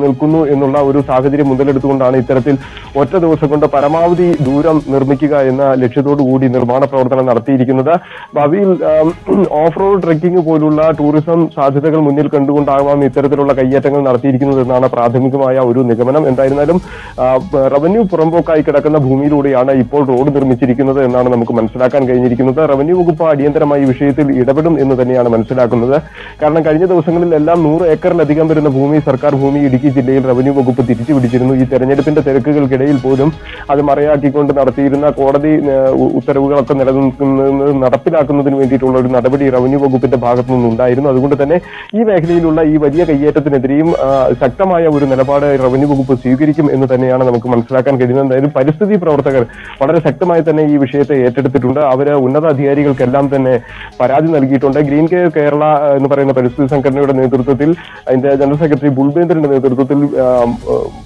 നിൽക്കുന്നു എന്നുള്ള ഒരു സാഹചര്യം മുതലെടുത്തുകൊണ്ടാണ് ഇത്തരത്തിൽ ഒറ്റ ദിവസം കൊണ്ട് പരമാവധി ദൂരം നിർമ്മിക്കുക എന്ന ലക്ഷ്യത്തോടു കൂടി നിർമ്മാണ പ്രവർത്തനം നടത്തിയിരിക്കുന്നത്. ഭാവിയിൽ ഓഫ് റോഡ് ട്രെക്കിംഗ് പോലുള്ള ടൂറിസം സാധ്യതകൾ മുന്നിൽ കണ്ടുകൊണ്ടാകാം ഇത്തരത്തിലുള്ള കയ്യേറ്റങ്ങൾ നടത്തിയിരിക്കുന്നത് എന്നാണ് പ്രാഥമികമായ ഒരു നിഗമനം. എന്തായിരുന്നാലും റവന്യൂ പുറമ്പോക്കായി കിടക്കുന്ന ഭൂമിയിലൂടെയാണ് ഇപ്പോൾ റോഡ് നിർമ്മിച്ചിരിക്കുന്നത് എന്നാണ് നമുക്ക് മനസ്സിലാക്കാൻ കഴിഞ്ഞിരിക്കുന്നത്. റവന്യൂ വകുപ്പ് അടിയന്തരമായി ഈ വിഷയത്തിൽ ഇടപെടും എന്ന് തന്നെയാണ് മനസ്സിലാക്കുന്നത്. കാരണം കഴിഞ്ഞ ദിവസങ്ങളിലെല്ലാം 100 ഏക്കറിലധികം വരുന്ന ഭൂമി, സർക്കാർ ഭൂമി ഇടുക്കി ജില്ലയിൽ റവന്യൂ വകുപ്പ് തിരിച്ചുപിടിച്ചിരുന്നു. ഈ തെരഞ്ഞെടുപ്പിന്റെ തിരക്കുകൾക്കിടയിൽ പോലും അത് മറയാക്കിക്കൊണ്ട് നടത്തിയിരുന്ന കോടതി ഉത്തരവുകളൊക്കെ നിലനിൽക്കുന്നത് നടപ്പിലാക്കുന്നതിന് വേണ്ടിയിട്ടുള്ള ഒരു നടപടി റവന്യൂ വകുപ്പിന്റെ ഭാഗത്തു നിന്നുണ്ടായിരുന്നു. അതുകൊണ്ട് തന്നെ ഈ മേഖലയിലുള്ള ഈ വലിയ കയ്യേറ്റത്തിനെതിരെയും ശക്തമായ ഒരു നിലപാട് റവന്യൂ വകുപ്പ് സ്വീകരിക്കും എന്ന് തന്നെയാണ് നമുക്ക് മനസ്സിലാക്കാൻ കഴിയുന്നത്. എന്തായാലും പരിസ്ഥിതി പ്രവർത്തകർ വളരെ ശക്തമായി തന്നെ ഈ വിഷയത്തെ ഏറ്റെടുത്തിട്ടുണ്ട്. അവര് ഉന്നത അധികാരികൾക്കെല്ലാം തന്നെ പരാതി നൽകിയിട്ടുണ്ട്. ഗ്രീൻ കെയർ കേരള എന്ന് പറയുന്ന പരിസ്ഥിതി സംഘടനയുടെ നേതൃത്വത്തിൽ, അതിന്റെ ജനറൽ സെക്രട്ടറി ബുൾബേന്ദ്രന്റെ നേതൃത്വത്തിൽ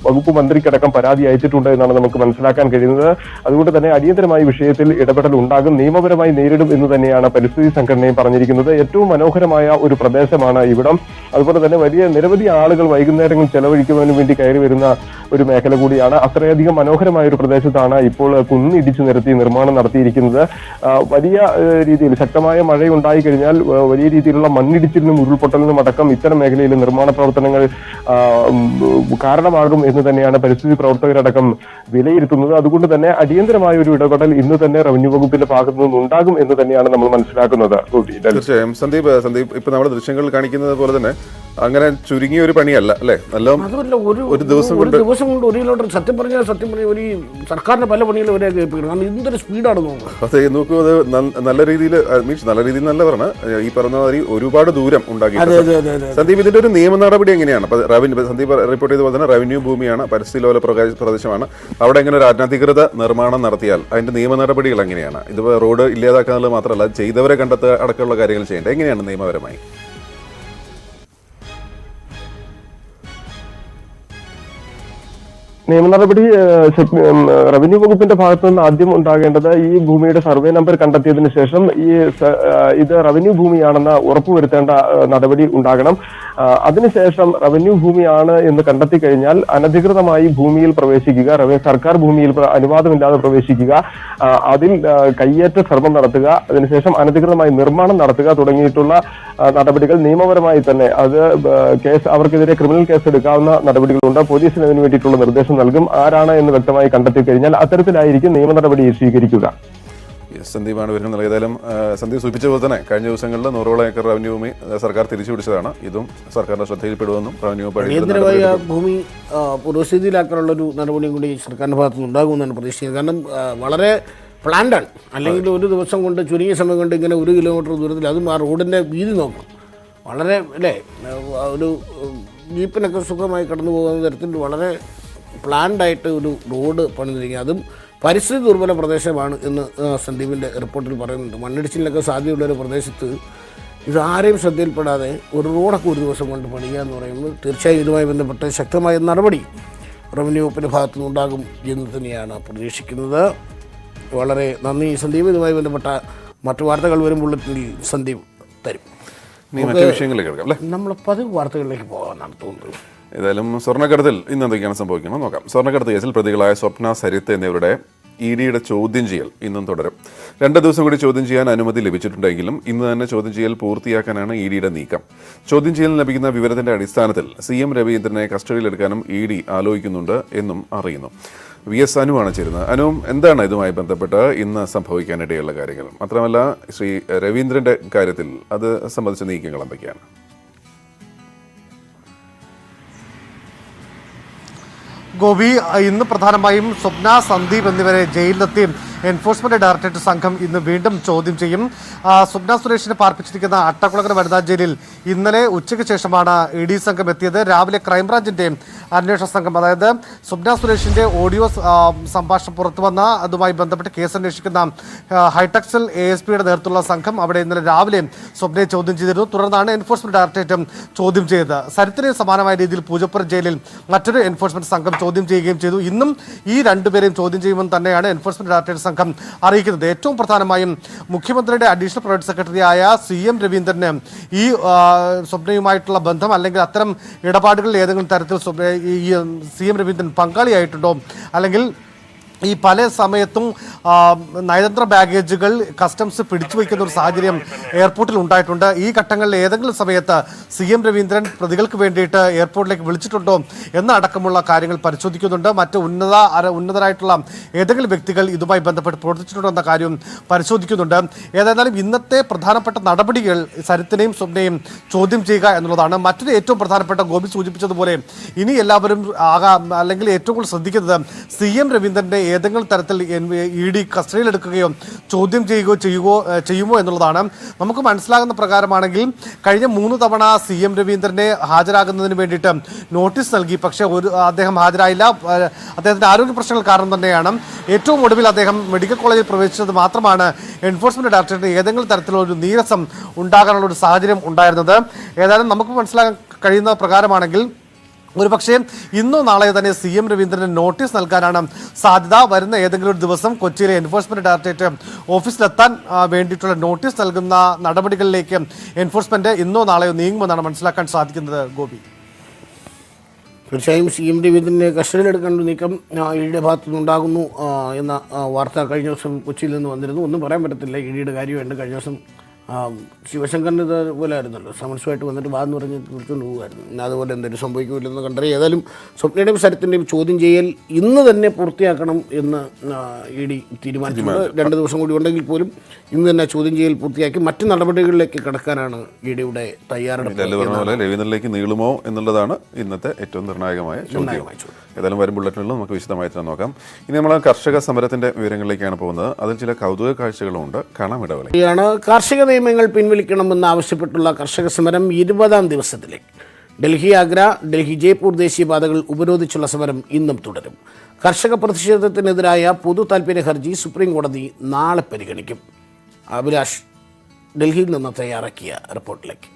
വകുപ്പ് മന്ത്രിക്കടക്കം പരാതി അയച്ചിട്ടുണ്ട് എന്നാണ് നമുക്ക് മനസ്സിലാക്കാൻ കഴിയുന്നത്. അതുകൊണ്ട് തന്നെ അടിയന്തരമായി വിഷയത്തിൽ ഇടപെടൽ ഉണ്ടാകും, നിയമപരമായി നേരിടും എന്ന് തന്നെയാണ് പരിസ്ഥിതി സംഘടനയും പറഞ്ഞിരിക്കുന്നത്. ഏറ്റവും മനോഹരമായ ഒരു പ്രദേശമാണ് ഇവിടം. അതുപോലെ തന്നെ നിരവധി ആളുകൾ വൈകുന്നേരങ്ങൾ ചെലവഴിക്കുന്നതിന് വേണ്ടി കയറി വരുന്ന ഒരു മേഖല കൂടിയാണ്. അത്രയധികം മനോഹരമായ ഒരു പ്രദേശത്താണ് ഇപ്പോൾ കുന്നിടിച്ചു നിരത്തി നിർമ്മാണം നടത്തിയിരിക്കുന്നത്. വലിയ രീതിയിൽ ശക്തമായ മഴയുണ്ടായി കഴിഞ്ഞാൽ വലിയ രീതിയിലുള്ള മണ്ണിടിച്ചിലിനും ഉരുൾപൊട്ടലിനും അടക്കം ഇത്തരം മേഖലയിൽ നിർമ്മാണ പ്രവർത്തനങ്ങൾ കാരണമാകും എന്ന് തന്നെയാണ് പരിസ്ഥിതി പ്രവർത്തകരടക്കം വിലയിരുത്തുന്നത്. അതുകൊണ്ട് തന്നെ അടിയന്തരമായ ഒരു ഇടപെടൽ ഇന്ന് തന്നെ റവന്യൂ വകുപ്പിന്റെ ഭാഗത്തു നിന്ന് ഉണ്ടാകും എന്ന് തന്നെയാണ് നമ്മൾ മനസ്സിലാക്കുന്നത്. തീർച്ചയായും സന്ദീപ് ഇപ്പൊ നമ്മുടെ ദൃശ്യങ്ങൾ കാണിക്കുന്നത് പോലെ തന്നെ അങ്ങനെ ചുരുങ്ങിയ ഒരു പണിയല്ല അല്ലെ? ഒരു ദിവസം കൊണ്ട് 1 കിലോമീറ്റർ സത്യം പറഞ്ഞാൽ ഒരു സർക്കാരിന്റെ പല പണികളും ഒരേ കേൾപ്പിക്കണം. കാരണം എന്തൊരു സ്പീഡാണ് നോക്കുന്നത്. അതെ, നോക്കൂ, അത് നല്ല രീതിയിൽ നല്ല പറഞ്ഞ ഈ പറഞ്ഞ മാതിരി ഒരുപാട് ദൂരം ഉണ്ടാക്കി. സന്ദീപ്, ഇതിന്റെ ഒരു നിയമ നടപടി എങ്ങനെയാണ്? സന്ദീപ് റിപ്പോർട്ട് ചെയ്ത പോലെ തന്നെ റവന്യൂ ഭൂമിയാണ്, പരിസ്ഥിതി ലോല പ്രദേശമാണ്. അവിടെ എങ്ങനെ ഒരു അനധികൃത നിർമ്മാണം നടത്തിയാൽ അതിന്റെ നിയമ നടപടികൾ എങ്ങനെയാണ്? ഇത് റോഡ് ഇല്ലാതാക്കാന്നുള്ളത് മാത്രമല്ല, ചെയ്തവരെ കണ്ടെത്തുക അടക്കമുള്ള കാര്യങ്ങൾ ചെയ്യേണ്ടത് എങ്ങനെയാണ് നിയമപരമായി? നിയമ നടപടി റവന്യൂ വകുപ്പിന്റെ ഭാഗത്തു നിന്ന് ആദ്യം ഉണ്ടാകേണ്ടത് ഈ ഭൂമിയുടെ സർവേ നമ്പർ കണ്ടെത്തിയതിനു ശേഷം ഇത് റവന്യൂ ഭൂമിയാണെന്ന് ഉറപ്പുവരുത്തേണ്ട നടപടി ഉണ്ടാകണം. അതിനുശേഷം റവന്യൂ ഭൂമിയാണ് എന്ന് കണ്ടെത്തി കഴിഞ്ഞാൽ അനധികൃതമായി ഭൂമിയിൽ പ്രവേശിക്കുക, സർക്കാർ ഭൂമിയിൽ അനുവാദമില്ലാതെ പ്രവേശിക്കുക, അതിൽ കയ്യേറ്റ ശ്രമം നടത്തുക, അതിനുശേഷം അനധികൃതമായി നിർമ്മാണം നടത്തുക തുടങ്ങിയിട്ടുള്ള നടപടികൾ നിയമപരമായി തന്നെ അത് അവർക്കെതിരെ ക്രിമിനൽ കേസ് എടുക്കാവുന്ന നടപടികളുണ്ട്. പോലീസിന് അതിന് വേണ്ടിയിട്ടുള്ള നിർദ്ദേശം നൽകും. ആരാണ് എന്ന് വ്യക്തമായി കണ്ടെത്തി കഴിഞ്ഞാൽ അത്തരത്തിലായിരിക്കും നിയമ നടപടി സ്വീകരിക്കുക. സന്ദീപാണ് വരുന്നത്. ഏതായാലും സന്ദീപ് സൂചിപ്പിച്ച പോലെ തന്നെ കഴിഞ്ഞ ദിവസങ്ങളിൽ 100ഓളം ഏക്കർ റവന്യൂ ഭൂമി സർക്കാർ തിരിച്ചു പിടിച്ചതാണ്. ഇതും സർക്കാരിന്റെ ശ്രദ്ധയിൽപ്പെടുമെന്നും റവന്യൂ ഭൂമി പുരോഗതിയിലാക്കാനുള്ളൊരു നടപടിയും കൂടി സർക്കാരിന്റെ ഭാഗത്ത് നിന്ന് ഉണ്ടാകുമെന്നാണ് പ്രതീക്ഷിക്കുന്നത്. കാരണം വളരെ പ്ലാൻഡാണ്. അല്ലെങ്കിൽ ഒരു ദിവസം കൊണ്ട് ചുരുങ്ങിയ സമയം കൊണ്ട് ഇങ്ങനെ 1 കിലോമീറ്റർ ദൂരത്തിൽ, അതും ആ റോഡിന്റെ വീതി നോക്കണം, വളരെ അല്ലേ ഒരു ജീപ്പിനൊക്കെ സുഖമായി കടന്നു പോകുന്ന തരത്തിൽ വളരെ പ്ലാൻഡായിട്ട് ഒരു റോഡ് പണിതിരിക്കുക. അതും പരിസ്ഥിതി ദുർബല പ്രദേശമാണ് എന്ന് സന്ദീപിൻ്റെ റിപ്പോർട്ടിൽ പറയുന്നുണ്ട്. മണ്ണിടിച്ചിലിനൊക്കെ സാധ്യതയുള്ളൊരു പ്രദേശത്ത് ഇതാരെയും ശ്രദ്ധയിൽപ്പെടാതെ ഒരു റോഡൊക്കെ ഒരു ദിവസം കൊണ്ട് പണിയുക എന്ന് പറയുന്നത് തീർച്ചയായും ഇതുമായി ബന്ധപ്പെട്ട് ശക്തമായ നടപടി റവന്യൂ വകുപ്പിൻ്റെ ഭാഗത്തുനിന്ന് ഉണ്ടാകും എന്ന് തന്നെയാണ് പ്രതീക്ഷിക്കുന്നത്. വളരെ നന്ദി സന്ദീപ്. ഇതുമായി ബന്ധപ്പെട്ട മറ്റു വാർത്തകൾ വരും ബുള്ളറ്റിനിൽ സന്ദീപ് തരും. നമ്മൾ പതിവ് വാർത്തകളിലേക്ക് പോകാമെന്നാണ് തോന്നുന്നത്. ഏതായാലും സ്വർണ്ണക്കടത്തിൽ ഇന്ന് എന്തൊക്കെയാണ് സംഭവിക്കുന്നത് നോക്കാം. സ്വർണ്ണക്കടത്ത് കേസിൽ പ്രതികളായ സ്വപ്ന, സരിത്ത് എന്നിവരുടെ ഇഡിയുടെ ചോദ്യം ചെയ്യൽ ഇന്നും തുടരും. 2 ദിവസം കൂടി ചോദ്യം ചെയ്യാൻ അനുമതി ലഭിച്ചിട്ടുണ്ടെങ്കിലും ഇന്ന് തന്നെ ചോദ്യം ചെയ്യൽ പൂർത്തിയാക്കാനാണ് ഇഡിയുടെ നീക്കം. ചോദ്യം ചെയ്യൽ ലഭിക്കുന്ന വിവരത്തിന്റെ അടിസ്ഥാനത്തിൽ CM രവീന്ദ്രനെ കസ്റ്റഡിയിലെടുക്കാനും ഇഡി ആലോചിക്കുന്നുണ്ട് എന്നും അറിയുന്നു. VS അനുവാണ് ചേരുന്നത്. അനുവും എന്താണ് ഇതുമായി ബന്ധപ്പെട്ട് ഇന്ന് സംഭവിക്കാനിടയുള്ള കാര്യങ്ങൾ, മാത്രമല്ല ശ്രീ രവീന്ദ്രന്റെ കാര്യത്തിൽ അത് സംബന്ധിച്ച നീക്കങ്ങൾ എന്തൊക്കെയാണ്? ഗോപി, ഇന്ന് പ്രധാനമായും സ്വപ്ന, സന്ദീപ് എന്നിവരെ ജയിലിലെത്തി എൻഫോഴ്സ്മെന്റ് ഡയറക്ടറേറ്റ് സംഘം ഇന്ന് വീണ്ടും ചോദ്യം ചെയ്യും. സ്വപ്ന സുരേഷിനെ പാർപ്പിച്ചിരിക്കുന്ന അട്ടക്കുളങ്ങര വനിതാ ജയിലിൽ ഇന്നലെ ഉച്ചയ്ക്ക് ശേഷമാണ് ED സംഘം എത്തിയത്. രാവിലെ ക്രൈംബ്രാഞ്ചിന്റെ അന്വേഷണ സംഘം, അതായത് സ്വപ്ന സുരേഷിന്റെ ഓഡിയോ സംഭാഷണം പുറത്തു വന്ന അതുമായി ബന്ധപ്പെട്ട് കേസ് അന്വേഷിക്കുന്ന ഹൈടെക്സൽ ASPയുടെ നേതൃത്വത്തിലുള്ള സംഘം അവിടെ ഇന്നലെ രാവിലെ സ്വപ്നയെ ചോദ്യം ചെയ്തിരുന്നു. തുടർന്നാണ് എൻഫോഴ്സ്മെന്റ് ഡയറക്ടറേറ്റ് ചോദ്യം ചെയ്തത്. സരിത്തിനെ സമാനമായ രീതിയിൽ പൂജപ്പുറം ജയിലിൽ മറ്റൊരു എൻഫോഴ്സ്മെന്റ് സംഘം ചോദ്യം ചെയ്യുകയും ചെയ്തു. ഇന്നും ഈ രണ്ടുപേരെയും ചോദ്യം ചെയ്യുമെന്ന് തന്നെയാണ് എൻഫോഴ്സ്മെന്റ് ഡയറക്ടറേറ്റ് സംഘം അറിയിക്കുന്നത്. ഏറ്റവും പ്രധാനമായും മുഖ്യമന്ത്രിയുടെ അഡീഷണൽ പ്രൈവറ്റ് സെക്രട്ടറിയായ CM രവീന്ദ്രന് ഈ സ്വപ്നയുമായിട്ടുള്ള ബന്ധം അല്ലെങ്കിൽ അത്തരം ഇടപാടുകളിൽ ഏതെങ്കിലും തരത്തിൽ ഈ CM രവീന്ദ്രൻ പങ്കാളിയായിട്ടുണ്ടോ, അല്ലെങ്കിൽ ഈ പല സമയത്തും നയതന്ത്ര ബാഗേജുകൾ കസ്റ്റംസ് പിടിച്ചു വയ്ക്കുന്ന ഒരു സാഹചര്യം എയർപോർട്ടിൽ ഉണ്ടായിട്ടുണ്ട്. ഈ ഘട്ടങ്ങളിൽ ഏതെങ്കിലും സമയത്ത് CM രവീന്ദ്രൻ പ്രതികൾക്ക് വേണ്ടിയിട്ട് എയർപോർട്ടിലേക്ക് വിളിച്ചിട്ടുണ്ടോ എന്നടക്കമുള്ള കാര്യങ്ങൾ പരിശോധിക്കുന്നുണ്ട്. മറ്റ് ഉന്നതരായിട്ടുള്ള ഏതെങ്കിലും വ്യക്തികൾ ഇതുമായി ബന്ധപ്പെട്ട് പ്രവർത്തിച്ചിട്ടുണ്ടോ എന്ന കാര്യം പരിശോധിക്കുന്നുണ്ട്. ഏതായാലും ഇന്നത്തെ പ്രധാനപ്പെട്ട നടപടികൾ സരിത്തിനെയും സ്വപ്നയും ചോദ്യം ചെയ്യുക എന്നുള്ളതാണ്. മറ്റൊരു ഏറ്റവും പ്രധാനപ്പെട്ട, ഗോപി സൂചിപ്പിച്ചതുപോലെ ഇനി എല്ലാവരും അല്ലെങ്കിൽ ഏറ്റവും കൂടുതൽ ശ്രദ്ധിക്കുന്നത് CM രവീന്ദ്രന്റെ ഏതെങ്കിലും തരത്തിൽ ED കസ്റ്റഡിയിലെടുക്കുകയോ ചോദ്യം ചെയ്യുമോ എന്നുള്ളതാണ്. നമുക്ക് മനസ്സിലാകുന്ന പ്രകാരമാണെങ്കിൽ കഴിഞ്ഞ 3 തവണ CM രവീന്ദ്രനെ ഹാജരാകുന്നതിന് വേണ്ടിയിട്ട് നോട്ടീസ് നൽകി. പക്ഷേ അദ്ദേഹം ഹാജരായില്ല. അദ്ദേഹത്തിന്റെ ആരോഗ്യ പ്രശ്നങ്ങൾ കാരണം തന്നെയാണ്. ഏറ്റവും ഒടുവിൽ അദ്ദേഹം മെഡിക്കൽ കോളേജിൽ പ്രവേശിച്ചത് മാത്രമാണ് എൻഫോഴ്സ്മെന്റ് ഡയറക്ടറേറ്റിന് ഏതെങ്കിലും തരത്തിലുള്ള ഒരു നീരസം ഉണ്ടാകാനുള്ള ഒരു സാഹചര്യം ഉണ്ടായിരുന്നത്. ഏതായാലും നമുക്ക് മനസ്സിലാക്കാൻ കഴിയുന്ന പ്രകാരമാണെങ്കിൽ ഒരുപക്ഷെ ഇന്നോ നാളെയോ തന്നെ CM രവീന്ദ്രന് നോട്ടീസ് നൽകാനാണ് സാധ്യത. വരുന്ന ഏതെങ്കിലും ഒരു ദിവസം കൊച്ചിയിലെ എൻഫോഴ്സ്മെന്റ് ഡയറക്ടറേറ്റ് ഓഫീസിലെത്താൻ വേണ്ടിയിട്ടുള്ള നോട്ടീസ് നൽകുന്ന നടപടികളിലേക്ക് എൻഫോഴ്സ്മെന്റ് ഇന്നോ നാളെയോ നീങ്ങുമെന്നാണ് മനസ്സിലാക്കാൻ സാധിക്കുന്നത്. ഗോപി, തീർച്ചയായും CM രവീന്ദ്രനെ കസ്റ്റഡിയിലെടുക്കേണ്ട നീക്കം ഇഡിയുടെ ഭാഗത്തുനിന്നുണ്ടാകുന്നു എന്ന വാർത്ത കഴിഞ്ഞ ദിവസം കൊച്ചിയിൽ നിന്ന് വന്നിരുന്നു. ഒന്നും പറയാൻ പറ്റത്തില്ല. ഇഡിയുടെ കാര്യമുണ്ട്. കഴിഞ്ഞ ദിവസം ശിവശങ്കറിന് ഇതുപോലെ ആയിരുന്നല്ലോ, സമൻസുമായിട്ട് വന്നിട്ട് വാന്ന് പറഞ്ഞ് വിളിച്ചുകൊണ്ട് പോകുമായിരുന്നു. അതുപോലെ എന്തെങ്കിലും സംഭവിക്കില്ലെന്ന് കണ്ടറിയാം. ഏതായാലും സ്വപ്നയുടെയും സരിത്തിൻ്റെയും ചോദ്യം ചെയ്യൽ ഇന്ന് തന്നെ പൂർത്തിയാക്കണം എന്ന് ED തീരുമാനിച്ചിട്ടുണ്ട്. 2 ദിവസം കൂടി ഉണ്ടെങ്കിൽ പോലും ഇന്ന് തന്നെ ചോദ്യം ചെയ്യൽ പൂർത്തിയാക്കി മറ്റ് നടപടികളിലേക്ക് കടക്കാനാണ് EDയുടെ തയ്യാറെടുപ്പ്. രവീന്ദ്രനിലേക്ക് നീളുമോ എന്നുള്ളതാണ് ഇന്നത്തെ ഏറ്റവും നിർണായകമായ ചോദ്യം. ഏതായാലും വരും ബുള്ളറ്റിനുകളിൽ നമുക്ക് വിശദമായിട്ട് നോക്കാം. ഇനി നമ്മൾ കർഷക സമരത്തിന്റെ വിവരങ്ങളിലേക്കാണ് പോകുന്നത്. അതിൽ ചില കൗതുക കാഴ്ചകളുണ്ട്. കാണാം ഇടവേള. കാർഷിക നിയമങ്ങൾ പിൻവലിക്കണമെന്നാവശ്യപ്പെട്ടുള്ള കർഷക സമരം 20ാം ദിവസത്തിലേക്ക്. ഡൽഹി ആഗ്ര, ഡൽഹി ജയ്പൂർ ദേശീയപാതകൾ ഉപരോധിച്ചുള്ള സമരം ഇന്നും തുടരും. കർഷക പ്രതിഷേധത്തിനെതിരായ പൊതു താൽപര്യ ഹർജി സുപ്രീം കോടതി നാളെ പരിഗണിക്കും. അഭിലാഷ് ഡൽഹിയിൽ നിന്ന് തയ്യാറാക്കിയ റിപ്പോർട്ടിലേക്ക്.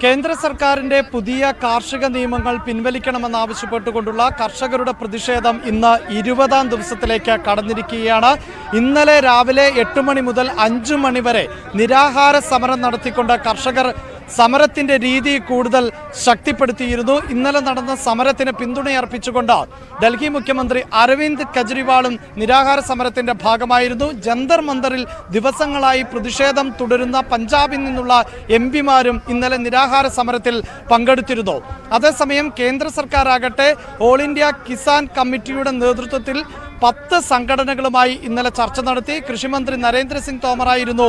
കേന്ദ്ര സർക്കാരിന്റെ പുതിയ കാർഷിക നിയമങ്ങൾ പിൻവലിക്കണമെന്നാവശ്യപ്പെട്ടുകൊണ്ടുള്ള കർഷകരുടെ പ്രതിഷേധം ഇന്ന് 20ാം ദിവസത്തിലേക്ക് കടന്നിരിക്കുകയാണ്. ഇന്നലെ രാവിലെ 8 മണി മുതൽ 5 മണി വരെ നിരാഹാര സമരം നടത്തിക്കൊണ്ട് കർഷകർ സമരത്തിന്റെ രീതി കൂടുതൽ ശക്തിപ്പെടുത്തിയിരുന്നു. ഇന്നലെ നടന്ന സമരത്തിന് പിന്തുണയർപ്പിച്ചുകൊണ്ട് ഡൽഹി മുഖ്യമന്ത്രി അരവിന്ദ് കെജ്രിവാളും നിരാഹാര സമരത്തിന്റെ ഭാഗമായിരുന്നു. ജന്തർ മന്ദറിൽ ദിവസങ്ങളായി പ്രതിഷേധം തുടരുന്ന പഞ്ചാബിൽ നിന്നുള്ള എംപിമാരും ഇന്നലെ നിരാഹാര സമരത്തിൽ പങ്കെടുത്തിരുന്നു. അതേസമയം കേന്ദ്ര സർക്കാരാകട്ടെ ഓൾ ഇന്ത്യ കിസാൻ കമ്മിറ്റിയുടെ നേതൃത്വത്തിൽ 10 സംഘടനകളുമായി ഇന്നലെ ചർച്ച നടത്തി. കൃഷിമന്ത്രി നരേന്ദ്രസിംഗ് തോമറായിരുന്നു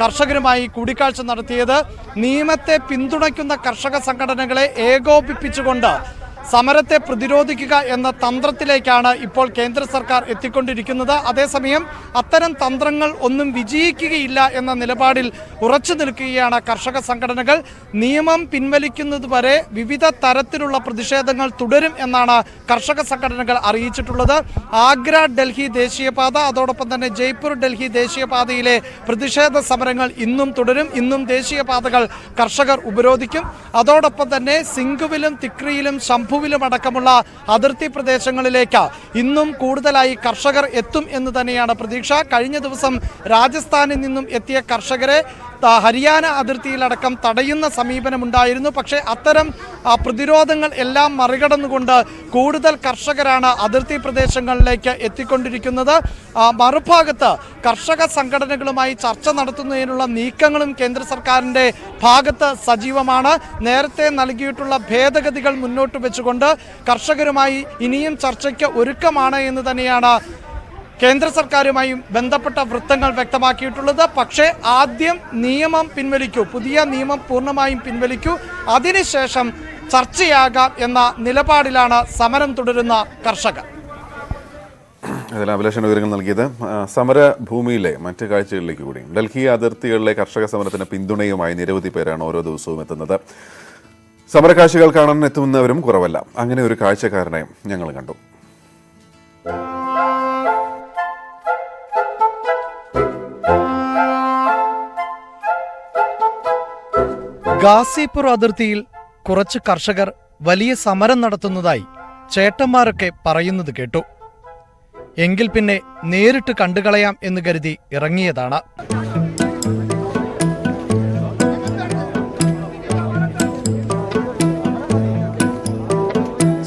കർഷകരുമായി കൂടിക്കാഴ്ച നടത്തിയത്. നിയമത്തെ പിന്തുണയ്ക്കുന്ന കർഷക സംഘടനകളെ ഏകോപിപ്പിച്ചുകൊണ്ട് സമരത്തെ പ്രതിരോധിക്കുക എന്ന തന്ത്രത്തിലേക്കാണ് ഇപ്പോൾ കേന്ദ്ര സർക്കാർ എത്തിക്കൊണ്ടിരിക്കുന്നത്. അതേസമയം അത്തരം തന്ത്രങ്ങൾ ഒന്നും വിജയിക്കുകയില്ല എന്ന നിലപാടിൽ ഉറച്ചു നിൽക്കുകയാണ് കർഷക സംഘടനകൾ. നിയമം പിൻവലിക്കുന്നതുവരെ വിവിധ തരത്തിലുള്ള പ്രതിഷേധങ്ങൾ തുടരും എന്നാണ് കർഷക സംഘടനകൾ അറിയിച്ചിട്ടുള്ളത്. ആഗ്ര ഡൽഹി ദേശീയപാത, അതോടൊപ്പം തന്നെ ജയ്പൂർ ഡൽഹി ദേശീയപാതയിലെ പ്രതിഷേധ സമരങ്ങൾ ഇന്നും തുടരും. ഇന്നും ദേശീയപാതകൾ കർഷകർ ഉപരോധിക്കും. അതോടൊപ്പം തന്നെ സിംഗുവിലും തിക്രിയിലും ശംഭുവിലും അടക്കമുള്ള അതിർത്തി പ്രദേശങ്ങളിലേക്ക് ഇന്നും കൂടുതലായി കർഷകർ എത്തും എന്ന് തന്നെയാണ് പ്രതീക്ഷ. കഴിഞ്ഞ ദിവസം രാജസ്ഥാനിൽ നിന്നും എത്തിയ കർഷകരെ ഹരിയാന അതിർത്തിയിലടക്കം തടയുന്ന സമീപനമുണ്ടായിരുന്നു. പക്ഷേ അത്തരം പ്രതിരോധങ്ങൾ എല്ലാം മറികടന്നുകൊണ്ട് കൂടുതൽ കർഷകരാണ് അതിർത്തി പ്രദേശങ്ങളിലേക്ക് എത്തിക്കൊണ്ടിരിക്കുന്നത്. മറുഭാഗത്ത് കർഷക സംഘടനകളുമായി ചർച്ച നടത്തുന്നതിനുള്ള നീക്കങ്ങളും കേന്ദ്ര സർക്കാരിൻ്റെ ഭാഗത്ത് സജീവമാണ്. നേരത്തെ നൽകിയിട്ടുള്ള ഭേദഗതികൾ മുന്നോട്ട് വെച്ചുകൊണ്ട് കർഷകരുമായി ഇനിയും ചർച്ചയ്ക്ക് ഒരുക്കമാണ് എന്ന് തന്നെയാണ് കേന്ദ്ര സർക്കാരുമായി ബന്ധപ്പെട്ട വൃത്തങ്ങൾ വ്യക്തമാക്കിയിട്ടുള്ളത്. പക്ഷേ ആദ്യം നിയമം പിൻവലിക്കൂ, പുതിയ നിയമം പൂർണ്ണമായും പിൻവലിക്കൂ, അതിനുശേഷം ചർച്ചയാകാം എന്ന നിലപാടിലാണ് സമരം തുടരുന്ന കർഷകർ. അതിൽ അഭിലാഷാണ് വിവരങ്ങൾ നൽകിയത്. സമരഭൂമിയിലെ മറ്റ് കാഴ്ചകളിലേക്ക് കൂടി. ഡൽഹി അതിർത്തികളിലെ കർഷക സമരത്തിന് പിന്തുണയുമായി നിരവധി പേരാണ് ഓരോ ദിവസവും എത്തുന്നത്. സമരകാഴ്ചകൾ കാണാൻ എത്തുന്നവരും കുറവല്ല. അങ്ങനെ ഒരു കാഴ്ചക്കാരനെ ഞങ്ങൾ കണ്ടു. ഗാസിപൂർ അതിർത്തിയിൽ കുറച്ച് കർഷകർ വലിയ സമരം നടത്തുന്നതായി ചേട്ടന്മാരൊക്കെ പറയുന്നത് കേട്ടു. എങ്കിൽ പിന്നെ നേരിട്ട് കണ്ടുകളയാം എന്ന് കരുതി ഇറങ്ങിയതാണ്.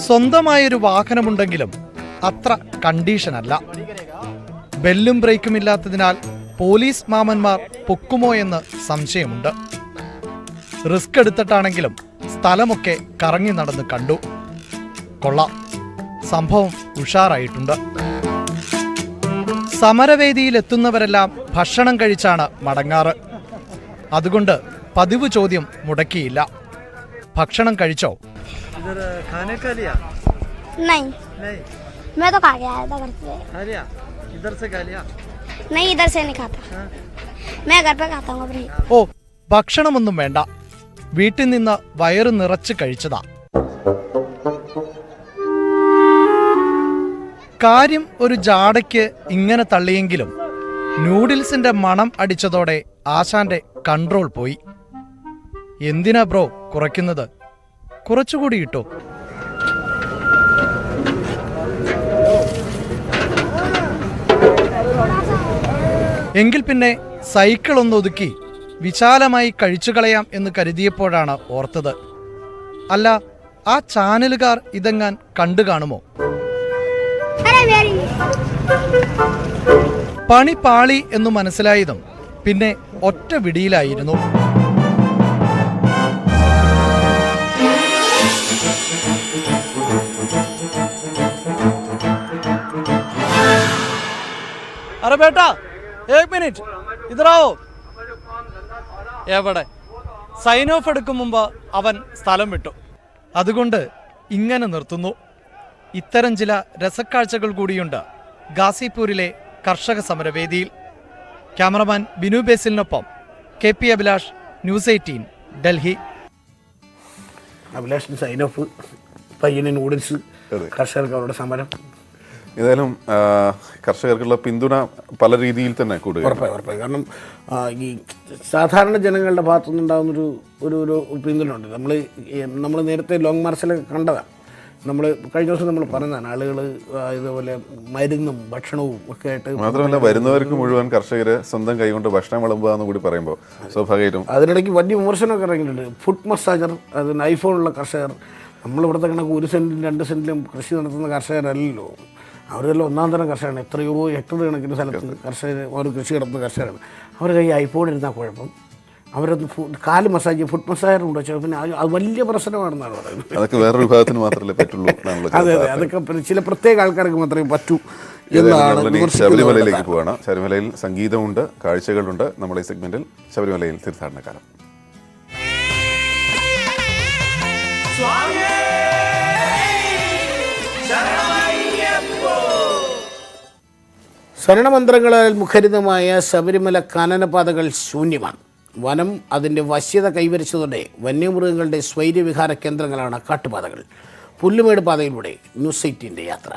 സ്വന്തമായൊരു വാഹനമുണ്ടെങ്കിലും അത്ര കണ്ടീഷനല്ല. ബെല്ലും ബ്രേക്കും ഇല്ലാത്തതിനാൽ പോലീസ് മാമന്മാർ പൊക്കുമോ എന്ന് സംശയമുണ്ട്. റിസ്ക് എടുത്തിട്ടാണെങ്കിലും സ്ഥലമൊക്കെ കറങ്ങി നടന്ന് കണ്ടു. കൊള്ളാം, സംഭവം ഉഷാറായിട്ടുണ്ട്. സമരവേദിയിലെത്തുന്നവരെല്ലാം ഭക്ഷണം കഴിച്ചാണ് മടങ്ങാറ്. അതുകൊണ്ട് പതിവ് ചോദ്യം മുടക്കിയില്ല. ഭക്ഷണം കഴിച്ചോ? ഓ, ഭക്ഷണമൊന്നും വേണ്ട, വീട്ടിൽ നിന്ന് വയറ് നിറച്ച് കഴിച്ചതാ. കാര്യം ഒരു ജാടയ്ക്ക് ഇങ്ങനെ തള്ളിയെങ്കിലും നൂഡിൽസിന്റെ മണം അടിച്ചതോടെ ആശാന്റെ കൺട്രോൾ പോയി. എന്തിനാ ബ്രോ കുറയ്ക്കുന്നത്? കുറച്ചുകൂടി ഇട്ടോ. എങ്കിൽ പിന്നെ സൈക്കിൾ ഒന്നൊതുക്കി വിശാലമായി കഴിച്ചു കളയാം എന്ന് കരുതിയപ്പോഴാണ് ഓർത്തത്. അല്ല, ആ ചാനലുകാർ ഇതെങ്ങാൻ കണ്ടു കാണുമോ? പണി പാളി എന്നു മനസ്സിലായതും പിന്നെ ഒറ്റ വിടിയിലായിരുന്നു. അരെ ബേട്ടാ, ഏക് മിനിറ്റ് ഇതറാവോ. എവിടെ? സൈൻ ഓഫ് എടുക്കും മുമ്പ് അവൻ സ്ഥലം വിട്ടു. അതുകൊണ്ട് ഇങ്ങനെ നിർത്തുന്നു. ഇത്തരം ചില രസക്കാഴ്ചകൾ കൂടിയുണ്ട് ഗാസിപൂരിലെ കർഷക സമരവേദിയിൽ. ക്യാമറമാൻ ബിനു ബേസിലിനൊപ്പം KP അഭിലാഷ്, ന്യൂസ് 18, ഡൽഹി. അഭിലാഷിന് സൈൻ ഓഫ്, പയ്യന് നൂഡിൽസ്, കർഷകർക്ക് അവരുടെ സമരം. ഏതായാലും കർഷകർക്കുള്ള പിന്തുണ പല രീതിയിൽ തന്നെ കൂടുക. ഉറപ്പായി. കാരണം ഈ സാധാരണ ജനങ്ങളുടെ ഭാഗത്തുനിന്നുണ്ടാകുന്നൊരു ഒരു പിന്തുണ ഉണ്ട്. നമ്മൾ നേരത്തെ ലോങ് മാർച്ചിലൊക്കെ കണ്ടതാണ്. നമ്മൾ കഴിഞ്ഞ ദിവസം നമ്മൾ പറഞ്ഞതാണ്, ആളുകൾ ഇതുപോലെ മരുന്നും ഭക്ഷണവും ഒക്കെ ആയിട്ട്. മാത്രമല്ല വരുന്നവർക്ക് മുഴുവൻ കർഷകര് സ്വന്തം കൈകൊണ്ട് ഭക്ഷണം വിളമ്പുക എന്ന് കൂടി പറയുമ്പോൾ സ്വാഭാവികമായിട്ടും അതിനിടയ്ക്ക് വലിയ വിമർശനമൊക്കെ ഇറങ്ങിയിട്ടുണ്ട്. ഫുഡ് മസാജർ, അതിന് ഐഫോണുള്ള കർഷകർ. നമ്മളിവിടുത്തെ കണക്ക് 1 സെൻറ്റിലും 2 സെൻറ്റിലും കൃഷി നടത്തുന്ന കർഷകരല്ലല്ലോ. അവരെല്ലാം ഒന്നാം തരം കർഷകരാണ്. എത്രയോ ഹെക്ടർ കണക്കിന് സ്ഥലത്ത് അവർ കൃഷി നടത്തുന്ന കർഷകരാണ്. അവരുടെ കൈ ഐഫോൺ ഇരുന്നാൽ കുഴപ്പം. അവരൊന്ന് കാല് മസാജ്, ഫുഡ് മസാജർ ഉണ്ടോ വെച്ചാൽ പിന്നെ അത് വലിയ പ്രശ്നമാണെന്നാണ് പറയുന്നത്. അതൊക്കെ വേറൊരു വിഭാഗത്തിന് മാത്രമല്ലേ പറ്റുള്ളൂ. അതെ, അതൊക്കെ ചില പ്രത്യേക ആൾക്കാർക്ക് മാത്രമേ പറ്റൂ എന്നാണ്. ശബരിമലയിലേക്ക് പോവാണ്. ശബരിമലയിൽ സംഗീതമുണ്ട്, കാഴ്ചകളുണ്ട്. നമ്മുടെ ഈ സെഗ്മെന്റിൽ ശബരിമലയിൽ തീർത്ഥാടനകാലം. ശരണമന്ത്രങ്ങളാൽ മുഖരിതമായ ശബരിമല കാനനപാതകൾ ശൂന്യമാണ്. വനം അതിൻ്റെ വശ്യത കൈവരിച്ചതോടെ വന്യമൃഗങ്ങളുടെ സ്വൈര്യവിഹാര കേന്ദ്രങ്ങളാണ് കാട്ടുപാതകൾ. പുല്ലുമേട് പാതയിലൂടെ ന്യൂസ് 18 യാത്ര.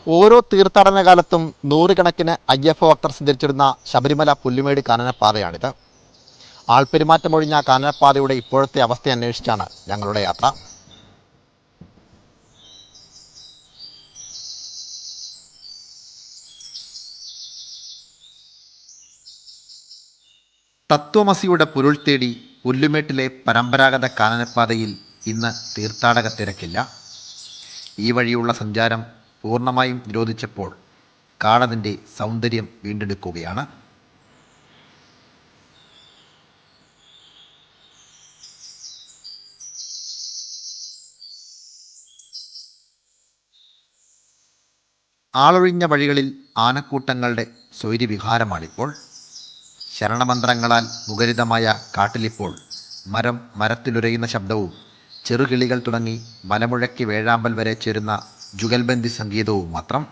ഓരോ തീർത്ഥാടന കാലത്തും നൂറുകണക്കിന് അയ്യപ്പ ഭക്തർ സഞ്ചരിച്ചിരുന്ന ശബരിമല പുല്ലുമേട് കാനനപ്പാതയാണിത്. ആൾപ്പെരുമാറ്റമൊഴിഞ്ഞ കാനനപ്പാതയുടെ ഇപ്പോഴത്തെ അവസ്ഥ അന്വേഷിച്ചാണ് ഞങ്ങളുടെ യാത്ര. തത്വമസിയുടെ പൊരുൾ തേടി പുല്ലുമേട്ടിലെ പരമ്പരാഗത കാനനപ്പാതയിൽ ഇന്ന് തീർത്ഥാടക തിരക്കില്ല. ഈ വഴിയുള്ള സഞ്ചാരം പൂർണ്ണമായും നിരോധിച്ചപ്പോൾ കാടതിൻ്റെ സൗന്ദര്യം വീണ്ടെടുക്കുകയാണ്. ആളൊഴിഞ്ഞ വഴികളിൽ ആനക്കൂട്ടങ്ങളുടെ സ്വൈര്യവിഹാരമാണിപ്പോൾ. ശരണമന്ത്രങ്ങളാൽ മുഖരിതമായ കാട്ടിലിപ്പോൾ മരത്തിലുരയുന്ന ശബ്ദവും ചെറുകിളികൾ തുടങ്ങി മലമുഴക്കി വേഴാമ്പൽ വരെ ചേരുന്ന ജുഗൽബന്ദി സംഗീതവും മാത്രം.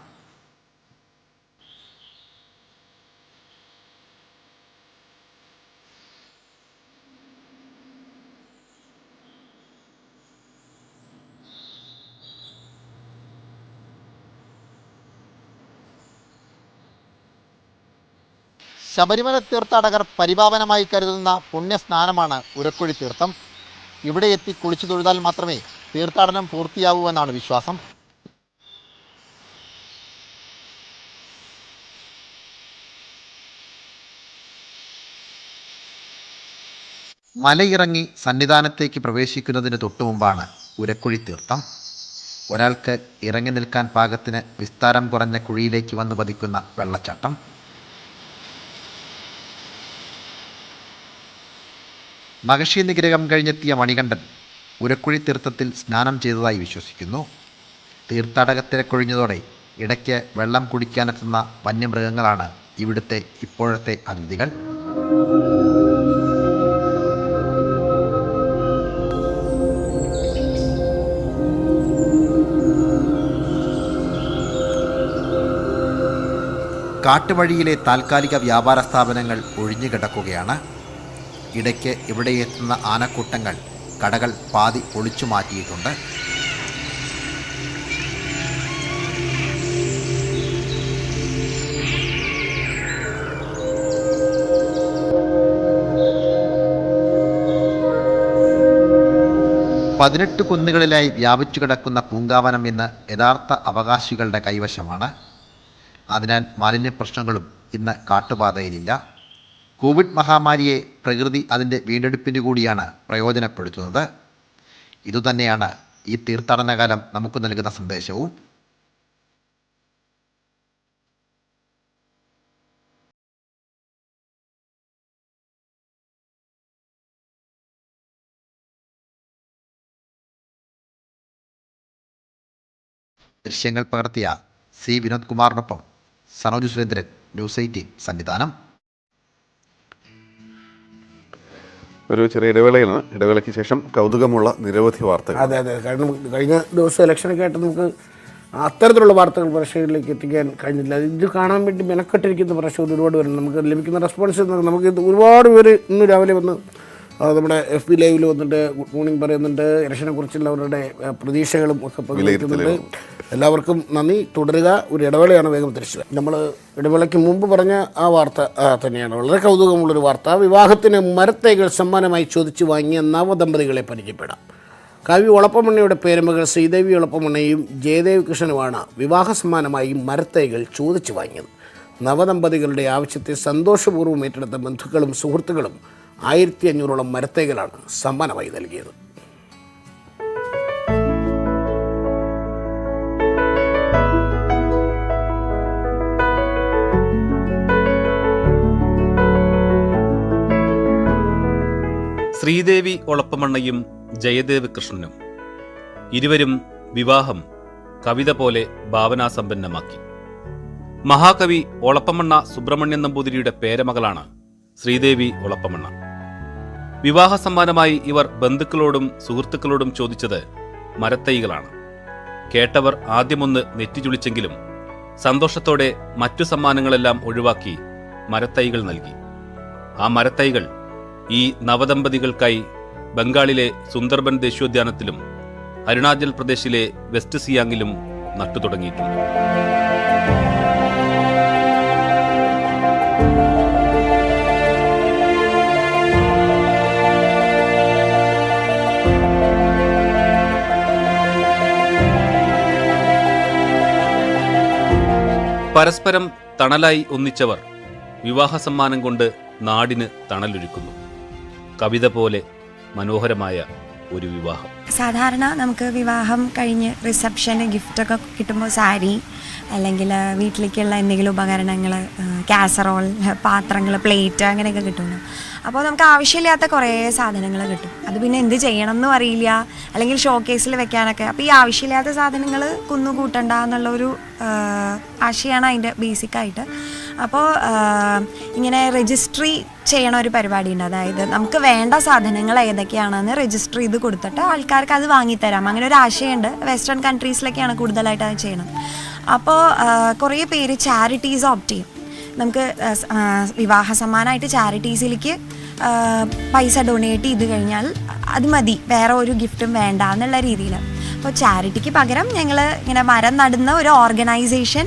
ശബരിമല തീർത്ഥാടകർ പരിപാവനമായി കരുതുന്ന പുണ്യസ്നാനമാണ് ഉരക്കുഴി തീർത്ഥം. ഇവിടെ എത്തി കുളിച്ചു തൊഴുതാൽ മാത്രമേ തീർത്ഥാടനം പൂർത്തിയാവൂ എന്നാണ് വിശ്വാസം. മലയിറങ്ങി സന്നിധാനത്തേക്ക് പ്രവേശിക്കുന്നതിന് തൊട്ടുമുമ്പാണ് ഉരക്കുഴി തീർത്ഥം. ഒരാൾക്ക് ഇറങ്ങി നിൽക്കാൻ പാകത്തിന് വിസ്താരം കുറഞ്ഞ കുഴിയിലേക്ക് വന്ന് പതിക്കുന്ന വെള്ളച്ചാട്ടം. മഹർഷി നിഗ്രഹം കഴിഞ്ഞെത്തിയ മണികണ്ഠൻ ഉരക്കുഴി തീർത്ഥത്തിൽ സ്നാനം ചെയ്തതായി വിശ്വസിക്കുന്നു. തീർത്ഥാടക തിരക്കൊഴിഞ്ഞതോടെ ഇടയ്ക്ക് വെള്ളം കുടിക്കാനെത്തുന്ന വന്യമൃഗങ്ങളാണ് ഇവിടുത്തെ ഇപ്പോഴത്തെ അതിഥികൾ. കാട്ടുവഴിയിലെ താൽക്കാലിക വ്യാപാര സ്ഥാപനങ്ങൾ ഒഴിഞ്ഞുകിടക്കുകയാണ്. ഇടയ്ക്ക് ഇവിടെ എത്തുന്ന ആനക്കൂട്ടങ്ങൾ കടകൾ പാതി പൊളിച്ചു മാറ്റിയിട്ടുണ്ട്. പതിനെട്ട് കുന്നുകളിലായി വ്യാപിച്ചു കിടക്കുന്ന പൂങ്കാവനം ഇന്ന് യഥാർത്ഥ അവകാശികളുടെ കൈവശമാണ്. അതിനാൽ മാലിന്യ പ്രശ്നങ്ങളും ഇന്ന് കാട്ടുപാതയിലില്ല. കോവിഡ് മഹാമാരിയെ പ്രകൃതി അതിൻ്റെ വീണ്ടെടുപ്പിന് കൂടിയാണ് പ്രയോജനപ്പെടുത്തുന്നത്. ഇതുതന്നെയാണ് ഈ തീർത്ഥാടനകാലം നമുക്ക് നൽകുന്ന സന്ദേശവും. ദൃശ്യങ്ങൾ പകർത്തിയ സി വിനോദ് കുമാറിനൊപ്പം സനോജ് സുരേന്ദ്രൻ, ന്യൂസ് 18 സന്നിധാനം. ഒരു ചെറിയ ഇടവേളയാണ്. ഇടവേളയ്ക്ക് ശേഷം കൗതുകമുള്ള നിരവധി വാർത്തകൾ. അതെ, കാരണം കഴിഞ്ഞ ദിവസം ഇലക്ഷനൊക്കെ ആയിട്ട് നമുക്ക് അത്തരത്തിലുള്ള വാർത്തകൾ പ്രേക്ഷകരിലേക്ക് എത്തിക്കാൻ കഴിഞ്ഞില്ല. ഇത് കാണാൻ വേണ്ടി മെനക്കെട്ടിരിക്കുന്ന പ്രേക്ഷകർ ഒരുപാട് പേരുണ്ട്. നമുക്ക് ലഭിക്കുന്ന റെസ്പോൺസ് നമുക്ക് ഒരുപാട് പേര് ഇന്ന് രാവിലെ വന്ന് നമ്മുടെ FB ലൈവിൽ വന്നിട്ട് ഗുഡ് മോർണിംഗ് പറയുന്നുണ്ട്. ഇലക്ഷനെ കുറിച്ചുള്ള അവരുടെ പ്രതീക്ഷകളും ഒക്കെ പങ്കുവയ്ക്കുന്നുണ്ട്. എല്ലാവർക്കും നന്ദി. തുടരുക. ഒരു ഇടവേളയാണ്, വേഗം തിരിച്ചു. നമ്മൾ ഇടവേളയ്ക്ക് മുമ്പ് പറഞ്ഞ ആ വാർത്ത തന്നെയാണ് വളരെ കൗതുകമുള്ളൊരു വാർത്ത. വിവാഹത്തിന് മരത്തൈകൾ സമ്മാനമായി ചോദിച്ചു വാങ്ങിയ നവദമ്പതികളെ പരിചയപ്പെടാം. കവി ഒളപ്പമണ്ണയുടെ പേരമകൾ ശ്രീദേവി ഒളപ്പമണ്ണയും ജയദേവ് കൃഷ്ണനുമാണ് വിവാഹ സമ്മാനമായി മരത്തൈകൾ ചോദിച്ചു വാങ്ങിയത്. നവദമ്പതികളുടെ ആവശ്യത്തെ സന്തോഷപൂർവ്വം ഏറ്റെടുത്ത ബന്ധുക്കളും സുഹൃത്തുക്കളും 1500ഓളം മരത്തൈകളാണ് സമ്മാനമായി നൽകിയത്. ശ്രീദേവി ഒളപ്പമണ്ണയും ജയദേവ് കൃഷ്ണനും ഇരുവരും വിവാഹം കവിത പോലെ ഭാവനാസമ്പന്നമാക്കി. മഹാകവി ഒളപ്പമണ്ണ സുബ്രഹ്മണ്യൻ നമ്പൂതിരിയുടെ പേരമകളാണ് ശ്രീദേവി ഒളപ്പമണ്ണ. വിവാഹ സമ്മാനമായി ഇവർ ബന്ധുക്കളോടും സുഹൃത്തുക്കളോടും ചോദിച്ചത് മരത്തൈകളാണ്. കേട്ടവർ ആദ്യമൊന്ന് നെറ്റിചുളിച്ചെങ്കിലും സന്തോഷത്തോടെ മറ്റു സമ്മാനങ്ങളെല്ലാം ഒഴിവാക്കി മരത്തൈകൾ നൽകി. ആ മരത്തൈകൾ ഈ നവദമ്പതികൾക്കായി ബംഗാളിലെ സുന്ദർബൻ ദേശീയോദ്യാനത്തിലും അരുണാചൽ പ്രദേശിലെ വെസ്റ്റ് സിയാങ്ങിലും നട്ടുതുടങ്ങിയിട്ടുണ്ട്. പരസ്പരം തണലായി ഒന്നിച്ചവർ വിവാഹ സമ്മാനം കൊണ്ട് നാടിന് തണലൊരുക്കുന്നു. കവിത പോലെ മനോഹരമായ ഒരു വിവാഹം. സാധാരണ നമുക്ക് വിവാഹം കഴിഞ്ഞ് റിസപ്ഷന് ഗിഫ്റ്റൊക്കെ കിട്ടുമ്പോൾ സാരി അല്ലെങ്കിൽ വീട്ടിലേക്കുള്ള എന്തെങ്കിലും ഉപകരണങ്ങൾ, കാസറോൾ, പാത്രങ്ങൾ, പ്ലേറ്റ് അങ്ങനെയൊക്കെ കിട്ടുന്നു. അപ്പോൾ നമുക്ക് ആവശ്യമില്ലാത്ത കുറേ സാധനങ്ങൾ കിട്ടും. അത് പിന്നെ എന്ത് ചെയ്യണം എന്നും അറിയില്ല, അല്ലെങ്കിൽ ഷോക്കേസിൽ വെക്കാനൊക്കെ. അപ്പോൾ ഈ ആവശ്യമില്ലാത്ത സാധനങ്ങൾ കുന്നുകൂട്ടണ്ട എന്നുള്ളൊരു ആശയമാണ് അതിൻ്റെ ബേസിക്കായിട്ട്. അപ്പോൾ ഇങ്ങനെ രജിസ്ട്രി ചെയ്യണ ഒരു പരിപാടി ഉണ്ട്. അതായത് നമുക്ക് വേണ്ട സാധനങ്ങൾ ഏതൊക്കെയാണെന്ന് രജിസ്റ്റർ ചെയ്ത് കൊടുത്തിട്ട് ആൾക്കാർക്ക് അത് വാങ്ങിത്തരാം. അങ്ങനെ ഒരു ആശയമുണ്ട്. വെസ്റ്റേൺ കൺട്രീസിലൊക്കെയാണ് കൂടുതലായിട്ട് അത് ചെയ്യണം. അപ്പോൾ കുറേ പേര് ചാരിറ്റീസ് ഓപ്റ്റ് ചെയ്യും. നമുക്ക് വിവാഹ സമ്മാനമായിട്ട് ചാരിറ്റീസിലേക്ക് പൈസ ഡൊണേറ്റ് ചെയ്ത് കഴിഞ്ഞാൽ അത് മതി, വേറെ ഒരു ഗിഫ്റ്റും വേണ്ട എന്നുള്ള രീതിയിൽ. അപ്പോൾ ചാരിറ്റിക്ക് പകരം ഞങ്ങൾ ഇങ്ങനെ മരം നടുന്ന ഒരു ഓർഗനൈസേഷൻ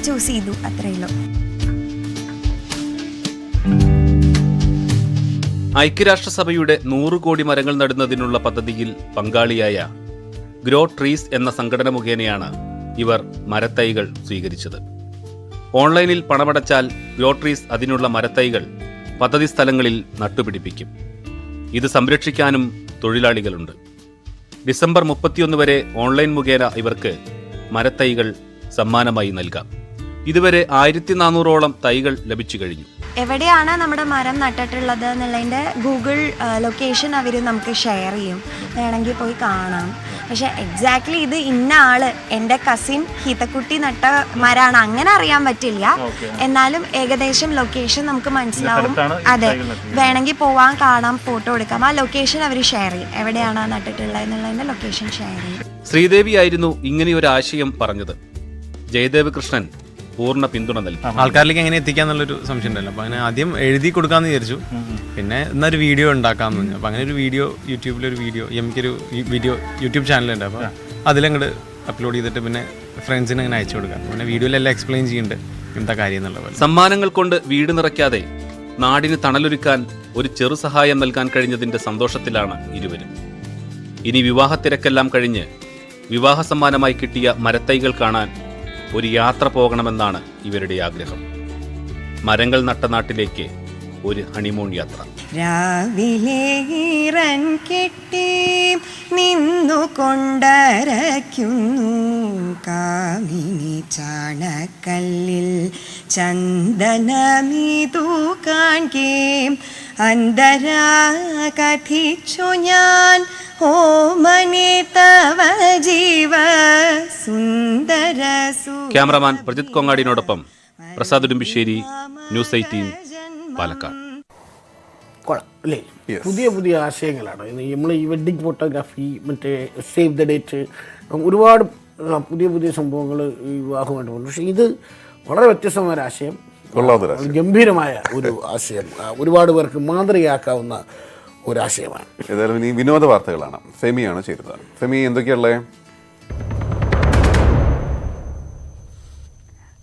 ചൂസ് ചെയ്തു, അത്രയേ ഉള്ളൂ. ഐക്യരാഷ്ട്രസഭയുടെ 100 കോടി മരങ്ങൾ നടുന്നതിനുള്ള പദ്ധതിയിൽ പങ്കാളിയായ ഗ്രോ ട്രീസ് എന്ന സംഘടന മുഖേനയാണ് ഇവർ മരത്തൈകൾ സ്വീകരിച്ചത്. ഓൺലൈനിൽ പണമടച്ചാൽ ഗ്രോ ട്രീസ് അതിനുള്ള മരത്തൈകൾ പദ്ധതി സ്ഥലങ്ങളിൽ നട്ടുപിടിപ്പിക്കും. ഇത് സംരക്ഷിക്കാനും തൊഴിലാളികളുണ്ട്. ഡിസംബർ 31 വരെ ഓൺലൈൻ മുഖേന ഇവർക്ക് മരത്തൈകൾ സമ്മാനമായി നൽകാം. ഇതുവരെ 1400ഓളം തൈകൾ ലഭിച്ചു കഴിഞ്ഞു. എവിടെയാണ് നമ്മുടെ മരം നട്ടിട്ടുള്ളത് എന്നുള്ളതിൻ്റെ ഗൂഗിൾ ലൊക്കേഷൻ അവർ നമുക്ക് ഷെയർ ചെയ്യും, വേണമെങ്കിൽ പോയി കാണാം. പക്ഷെ എക്സാക്ട്ലി ഇത് ഇന്ന ആള് എൻ്റെ കസിൻ ഹീതക്കുട്ടി നട്ട മരമാണ് അങ്ങനെ അറിയാൻ പറ്റില്ല. എന്നാലും ഏകദേശം ലൊക്കേഷൻ നമുക്ക് മനസ്സിലാവും. അതെ, വേണമെങ്കിൽ പോവാൻ കാണാം, ഫോട്ടോ എടുക്കാം. ആ ലൊക്കേഷൻ അവർ ഷെയർ ചെയ്യും, എവിടെയാണ് നട്ടിട്ടുള്ളത് എന്നുള്ളതിൻ്റെ ലൊക്കേഷൻ ഷെയർ ചെയ്യും. ശ്രീദേവി ആയിരുന്നു ഇങ്ങനെയൊരു ആശയം പറഞ്ഞത്. ജയദേവ് കൃഷ്ണൻ പൂർണ്ണ പിന്തുണ നൽകി. ആൾക്കാരിലേക്ക് എങ്ങനെ എത്തിക്കാന്നുള്ളൊരു സംശയം ഉണ്ടല്ലോ. അപ്പോൾ അങ്ങനെ ആദ്യം എഴുതി കൊടുക്കാമെന്ന് വിചാരിച്ചു. പിന്നെ എന്നൊരു വീഡിയോ ഉണ്ടാക്കാമെന്ന് പറഞ്ഞു. അപ്പോൾ അങ്ങനെ ഒരു വീഡിയോ യൂട്യൂബിലൊരു വീഡിയോ, എനിക്കൊരു വീഡിയോ യൂട്യൂബ് ചാനലുണ്ട്. അപ്പോൾ അതിലങ്ങോട്ട് അപ്ലോഡ് ചെയ്തിട്ട് പിന്നെ ഫ്രണ്ട്സിന് അങ്ങനെ അയച്ചു കൊടുക്കാം. പിന്നെ വീഡിയോയിലെല്ലാം എക്സ്പ്ലെയിൻ ചെയ്യുന്നുണ്ട് എന്താ കാര്യം എന്നുള്ള പോലെ. സമ്മാനങ്ങൾ കൊണ്ട് വീട് നിറയ്ക്കാതെ നാടിന് തണലൊരുക്കാൻ ഒരു ചെറു സഹായം നൽകാൻ കഴിഞ്ഞതിന്റെ സന്തോഷത്തിലാണ് ഇരുവരും. ഇനി വിവാഹത്തിരക്കെല്ലാം കഴിഞ്ഞ് വിവാഹ സമ്മാനമായി കിട്ടിയ മരത്തൈകൾ കാണാൻ ഒരു യാത്ര പോകണമെന്നാണ് ഇവരുടെ ആഗ്രഹം. മരങ്ങൾ നട്ട നാട്ടിലേക്ക് ഒരു ഹണിമൂൺ യാത്ര. രാവിലെ ഈറൻ കെട്ടി നിന്നു കൊണ്ടരയ്ക്കുന്നു കാമിനി ചാണക്കല്ലിൽ ചന്ദനമീതു കാൺകേ അന്തരാ കഥിച്ചു ഞാൻ ഓമനെ തവ ജീവ സുന്ദര. ക്യാമറമാൻ പ്രജിത് കൊങ്ങാടിനോടൊപ്പം പ്രസാദ് ഉടുമ്പിശ്ശേരി, ന്യൂസ് 18 പാലക്കാട്. അല്ലേ, പുതിയ പുതിയ ആശയങ്ങളാണ് നമ്മൾ ഈ വെഡ്ഡിങ് ഫോട്ടോഗ്രാഫി, മറ്റേ സേവ് ദ ഡേറ്റ്, ഒരുപാട് പുതിയ പുതിയ സംഭവങ്ങൾ ഈ വിവാഹമായിട്ട് പോകുന്നു. പക്ഷേ ഇത് വളരെ വ്യത്യസ്തമായ ഒരു ആശയം, ഗംഭീരമായ ഒരു ആശയം, ഒരുപാട് പേർക്ക് മാതൃകയാക്കാവുന്ന ഒരാശയമാണ്. ഏതായാലും ഇനി വിനോദ വാർത്തകളാണ്. ഫെമിയാണ് ചേരുന്നത്. ഫെമി, എന്തൊക്കെയുള്ളത്?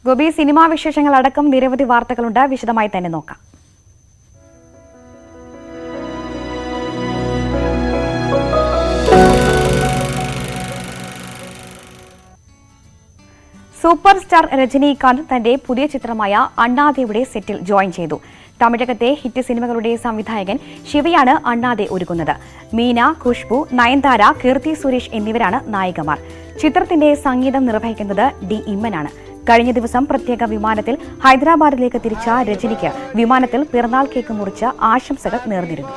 ഗോപി, സിനിമാ വിശേഷങ്ങൾ അടക്കം നിരവധി വാർത്തകളുണ്ട്. വിശദമായി തന്നെ നോക്കാം. സൂപ്പർ സ്റ്റാർ രജനീകാന്ത് തന്റെ പുതിയ ചിത്രമായ അണ്ണാതെയുടെ സെറ്റിൽ ജോയിൻ ചെയ്തു. തമിഴകത്തെ ഹിറ്റ് സിനിമകളുടെ സംവിധായകൻ ശിവയാണ് അണ്ണാതെ ഒരുക്കുന്നത്. മീന, ഖുഷ്ബു, നയൻതാര, കീർത്തി സുരേഷ് എന്നിവരാണ് നായികമാർ. ചിത്രത്തിന്റെ സംഗീതം നിർവഹിക്കുന്നത് ഡി ഇമ്മനാണ്. കഴിഞ്ഞ ദിവസം പ്രത്യേക വിമാനത്തിൽ ഹൈദരാബാദിലേക്ക് തിരിച്ച രജനിക്ക് വിമാനത്തിൽ പിറന്നാൾ കേക്ക് മുറിച്ച് ആശംസകൾ നേർന്നിരുന്നു.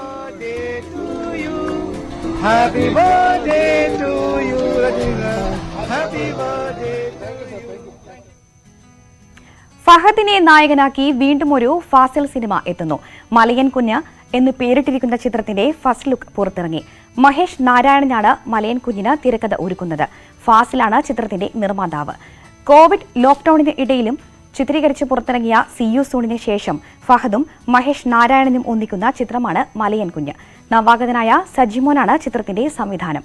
ഫഹദിനെ നായകനാക്കി വീണ്ടും ഒരു ഫാസിൽ സിനിമ എത്തുന്നു. മലയൻ കുഞ്ഞ് എന്ന് പേരിട്ടിരിക്കുന്ന ചിത്രത്തിന്റെ ഫസ്റ്റ് ലുക്ക് പുറത്തിറങ്ങി. മഹേഷ് നാരായണനാണ് മലയൻ കുഞ്ഞിന് തിരക്കഥ ഒരുക്കുന്നത്. ഫാസിലാണ് ചിത്രത്തിന്റെ നിർമ്മാതാവ്. കോവിഡ് ലോക്ക്ഡൌണിന് ഇടയിലും ചിത്രീകരിച്ച് പുറത്തിറങ്ങിയ സിയു സൂണിന് ശേഷം ഫഹദും മഹേഷ് നാരായണനും ഒന്നിക്കുന്ന ചിത്രമാണ് മലയൻ കുഞ്ഞ്. നവാഗതനായ സജിമോനാണ് ചിത്രത്തിന്റെ സംവിധാനം.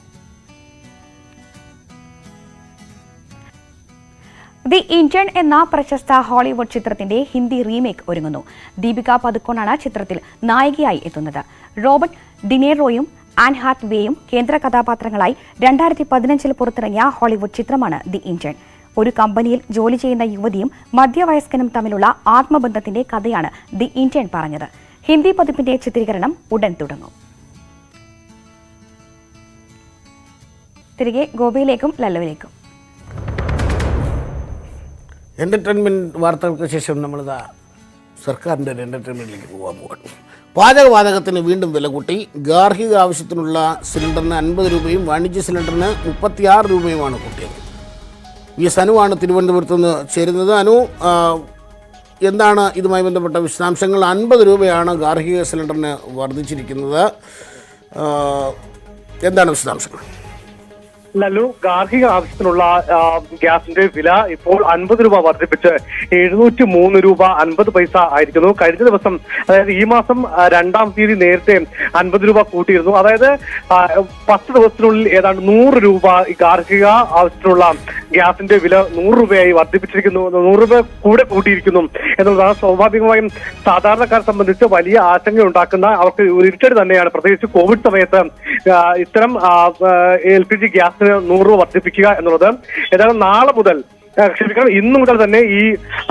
ദി ഇന്റേൺ എന്ന പ്രശസ്ത ഹോളിവുഡ് ചിത്രത്തിന്റെ ഹിന്ദി റീമേക്ക് ഒരുങ്ങുന്നു. ദീപിക പദുക്കോണാണ് ചിത്രത്തിൽ നായികയായി എത്തുന്നത്. റോബർട്ട് ഡിനേറോയും ആൻ ഹാത്വേയും കേന്ദ്ര കഥാപാത്രങ്ങളായി 2015 പുറത്തിറങ്ങിയ ഹോളിവുഡ് ചിത്രമാണ് ദി ഇന്റേൺ. ഒരു കമ്പനിയിൽ ജോലി ചെയ്യുന്ന യുവതിയും മധ്യവയസ്കനും തമ്മിലുള്ള ആത്മബന്ധത്തിന്റെ കഥയാണ് ദി ഇന്റേൺ പറഞ്ഞത്. ഹിന്ദി പതിപ്പിന്റെ ചിത്രീകരണം ഉടൻ തുടങ്ങും. തിരികെ ഗോപിയിലേക്കും ലല്ലുവിലേക്കും. എൻ്റർടൈൻമെൻറ്റ് വാർത്തകൾക്ക് ശേഷം നമ്മളിതാ സർക്കാരിൻ്റെ ഒരു എൻ്റർടൈൻമെൻറ്റിലേക്ക് പോകാൻ പോകണം. പാചകവാതകത്തിന് വീണ്ടും വില കൂട്ടി. ഗാർഹിക ആവശ്യത്തിനുള്ള സിലിണ്ടറിന് 50 രൂപയും വാണിജ്യ സിലിണ്ടറിന് 36 രൂപയുമാണ് കൂട്ടിയത്. അനുവാണ് തിരുവനന്തപുരത്ത് നിന്ന് ചേരുന്നത്. അനു, എന്താണ് ഇതുമായി ബന്ധപ്പെട്ട വിശദാംശങ്ങൾ? 50 രൂപയാണ് ഗാർഹിക സിലിണ്ടറിന് വർദ്ധിച്ചിരിക്കുന്നത്. എന്താണ് വിശദാംശങ്ങൾ? ലല്ലു, ഗാർഹിക ആവശ്യത്തിനുള്ള ഗ്യാസിന്റെ വില ഇപ്പോൾ 50 രൂപ വർദ്ധിപ്പിച്ച് 703 രൂപ 50 പൈസ ആയിരിക്കുന്നു. കഴിഞ്ഞ ദിവസം, അതായത് ഈ മാസം 2-ാം തീയതി നേരത്തെ 50 രൂപ കൂട്ടിയിരുന്നു. അതായത് 10 ദിവസത്തിനുള്ളിൽ ഏതാണ്ട് 100 രൂപ ഗാർഹിക ആവശ്യത്തിനുള്ള ഗ്യാസിന്റെ വില 100 രൂപയായി വർദ്ധിപ്പിച്ചിരിക്കുന്നു. 100 രൂപ കൂടെ കൂട്ടിയിരിക്കുന്നു എന്നുള്ളതാണ് സ്വാഭാവികമായും സാധാരണക്കാരെ സംബന്ധിച്ച് വലിയ ആശങ്ക ഉണ്ടാക്കുന്ന, അവർക്ക് ഇരുട്ടടി തന്നെയാണ്. പ്രത്യേകിച്ച് കോവിഡ് സമയത്ത് ഇത്തരം LPG ഗ്യാസിന് 100 രൂപ വർദ്ധിപ്പിക്കുക എന്നുള്ളത് ഏതാണ്ട് നാളെ മുതൽ, ഇന്നു മുതൽ തന്നെ ഈ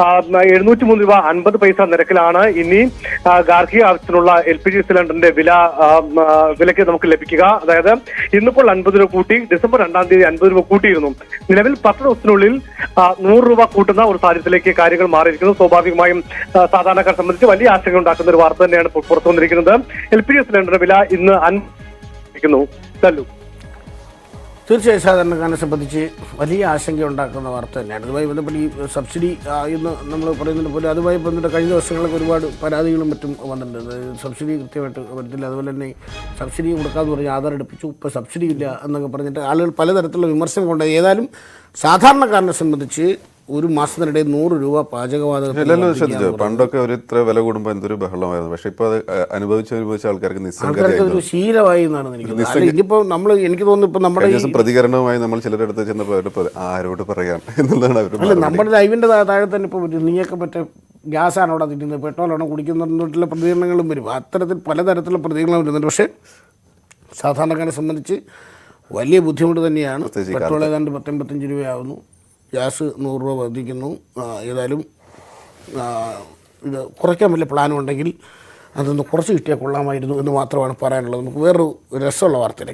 703 രൂപ 50 പൈസ നിരക്കിലാണ് ഇനി ഗാർഹിക ആവശ്യത്തിനുള്ള LPG സിലിണ്ടറിന്റെ വിലയ്ക്ക് നമുക്ക് ലഭിക്കുക. അതായത് ഇന്നിപ്പോൾ 50 രൂപ കൂട്ടി, ഡിസംബർ 2-ാം തീയതി 50 രൂപ കൂട്ടിയിരുന്നു. നിലവിൽ 10 ദിവസത്തിനുള്ളിൽ 100 രൂപ കൂട്ടുന്ന ഒരു സാഹചര്യത്തിലേക്ക് കാര്യങ്ങൾ മാറിയിരിക്കുന്നു. സ്വാഭാവികമായും സാധാരണക്കാരെ സംബന്ധിച്ച് വലിയ ആശങ്ക ഉണ്ടാക്കുന്ന ഒരു വാർത്ത തന്നെയാണ് പുറത്തു വന്നിരിക്കുന്നത്. LPG സിലിണ്ടറിന്റെ വില ഇന്ന് തല്ലു. തീർച്ചയായും സാധാരണക്കാരനെ സംബന്ധിച്ച് വലിയ ആശങ്ക ഉണ്ടാക്കുന്ന വാർത്ത തന്നെയാണ്. അതുമായി ബന്ധപ്പെട്ട് ഈ സബ്സിഡി എന്ന് നമ്മൾ പറയുന്നതിന് പോലെ അതുമായി ബന്ധപ്പെട്ട് കഴിഞ്ഞ ദിവസങ്ങളൊക്കെ ഒരുപാട് പരാതികളും മറ്റും വന്നിട്ടുണ്ട്. സബ്സിഡി കൃത്യമായിട്ട് വരത്തില്ല, അതുപോലെ തന്നെ സബ്സിഡി കൊടുക്കാമെന്ന് പറഞ്ഞ് ആധാർ എടുപ്പിച്ചു, ഇപ്പോൾ സബ്സിഡി ഇല്ല എന്നൊക്കെ പറഞ്ഞിട്ട് ആളുകൾ പലതരത്തിലുള്ള വിമർശനം കൊണ്ട്. ഏതായാലും സാധാരണക്കാരനെ സംബന്ധിച്ച് ഒരു മാസത്തിനിടെ 100 രൂപ പാചകവാതകം ശ്രദ്ധിച്ചു. പണ്ടൊക്കെ ഒരു ഇത്ര വില കൂടുമ്പോൾ എന്തൊരു ബഹളമായിരുന്നു. പക്ഷെ ഇപ്പൊ അത് അനുഭവിച്ച ആൾക്കാർക്ക് ഒരു ശീലമായി എന്നാണ് ഇനിയിപ്പോ എനിക്ക് തോന്നുന്നു ഇപ്പൊ നമ്മുടെ പ്രതികരണവുമായി നമ്മൾ ചിലരുടെ അടുത്ത് ചെന്നപ്പോൾ ആരോട് പറയാൻ എന്നുള്ളതാണ് അവർ. നമ്മുടെ ലൈവിന്റെ താഴെ തന്നെ ഇപ്പൊ നീയൊക്കെ മറ്റേ ഗ്യാസാണ് അവിടെ തിന്നുന്നത്, പെട്രോളാണോ കുടിക്കുന്നുള്ള പ്രതികരണങ്ങളും വരും. അത്തരത്തിൽ പലതരത്തിലുള്ള പ്രതികരണം വരുന്നുണ്ട്. പക്ഷേ സാധാരണക്കാരെ സംബന്ധിച്ച് വലിയ ബുദ്ധിമുട്ട് തന്നെയാണ്. പെട്രോൾ ഏതാണ്ട് 85 രൂപയാവുന്നു, ഗ്യാസ് 100 രൂപ വർദ്ധിക്കുന്നു. ഏതായാലും ഇത് കുറയ്ക്കാൻ വലിയ പ്ലാനുണ്ടെങ്കിൽ അതൊന്ന് കുറച്ച് കിട്ടിയാൽ കൊള്ളാമായിരുന്നു എന്ന് മാത്രമാണ് പറയാനുള്ളത്. നമുക്ക് വേറൊരു രസമുള്ള വാർത്തയിലേക്ക്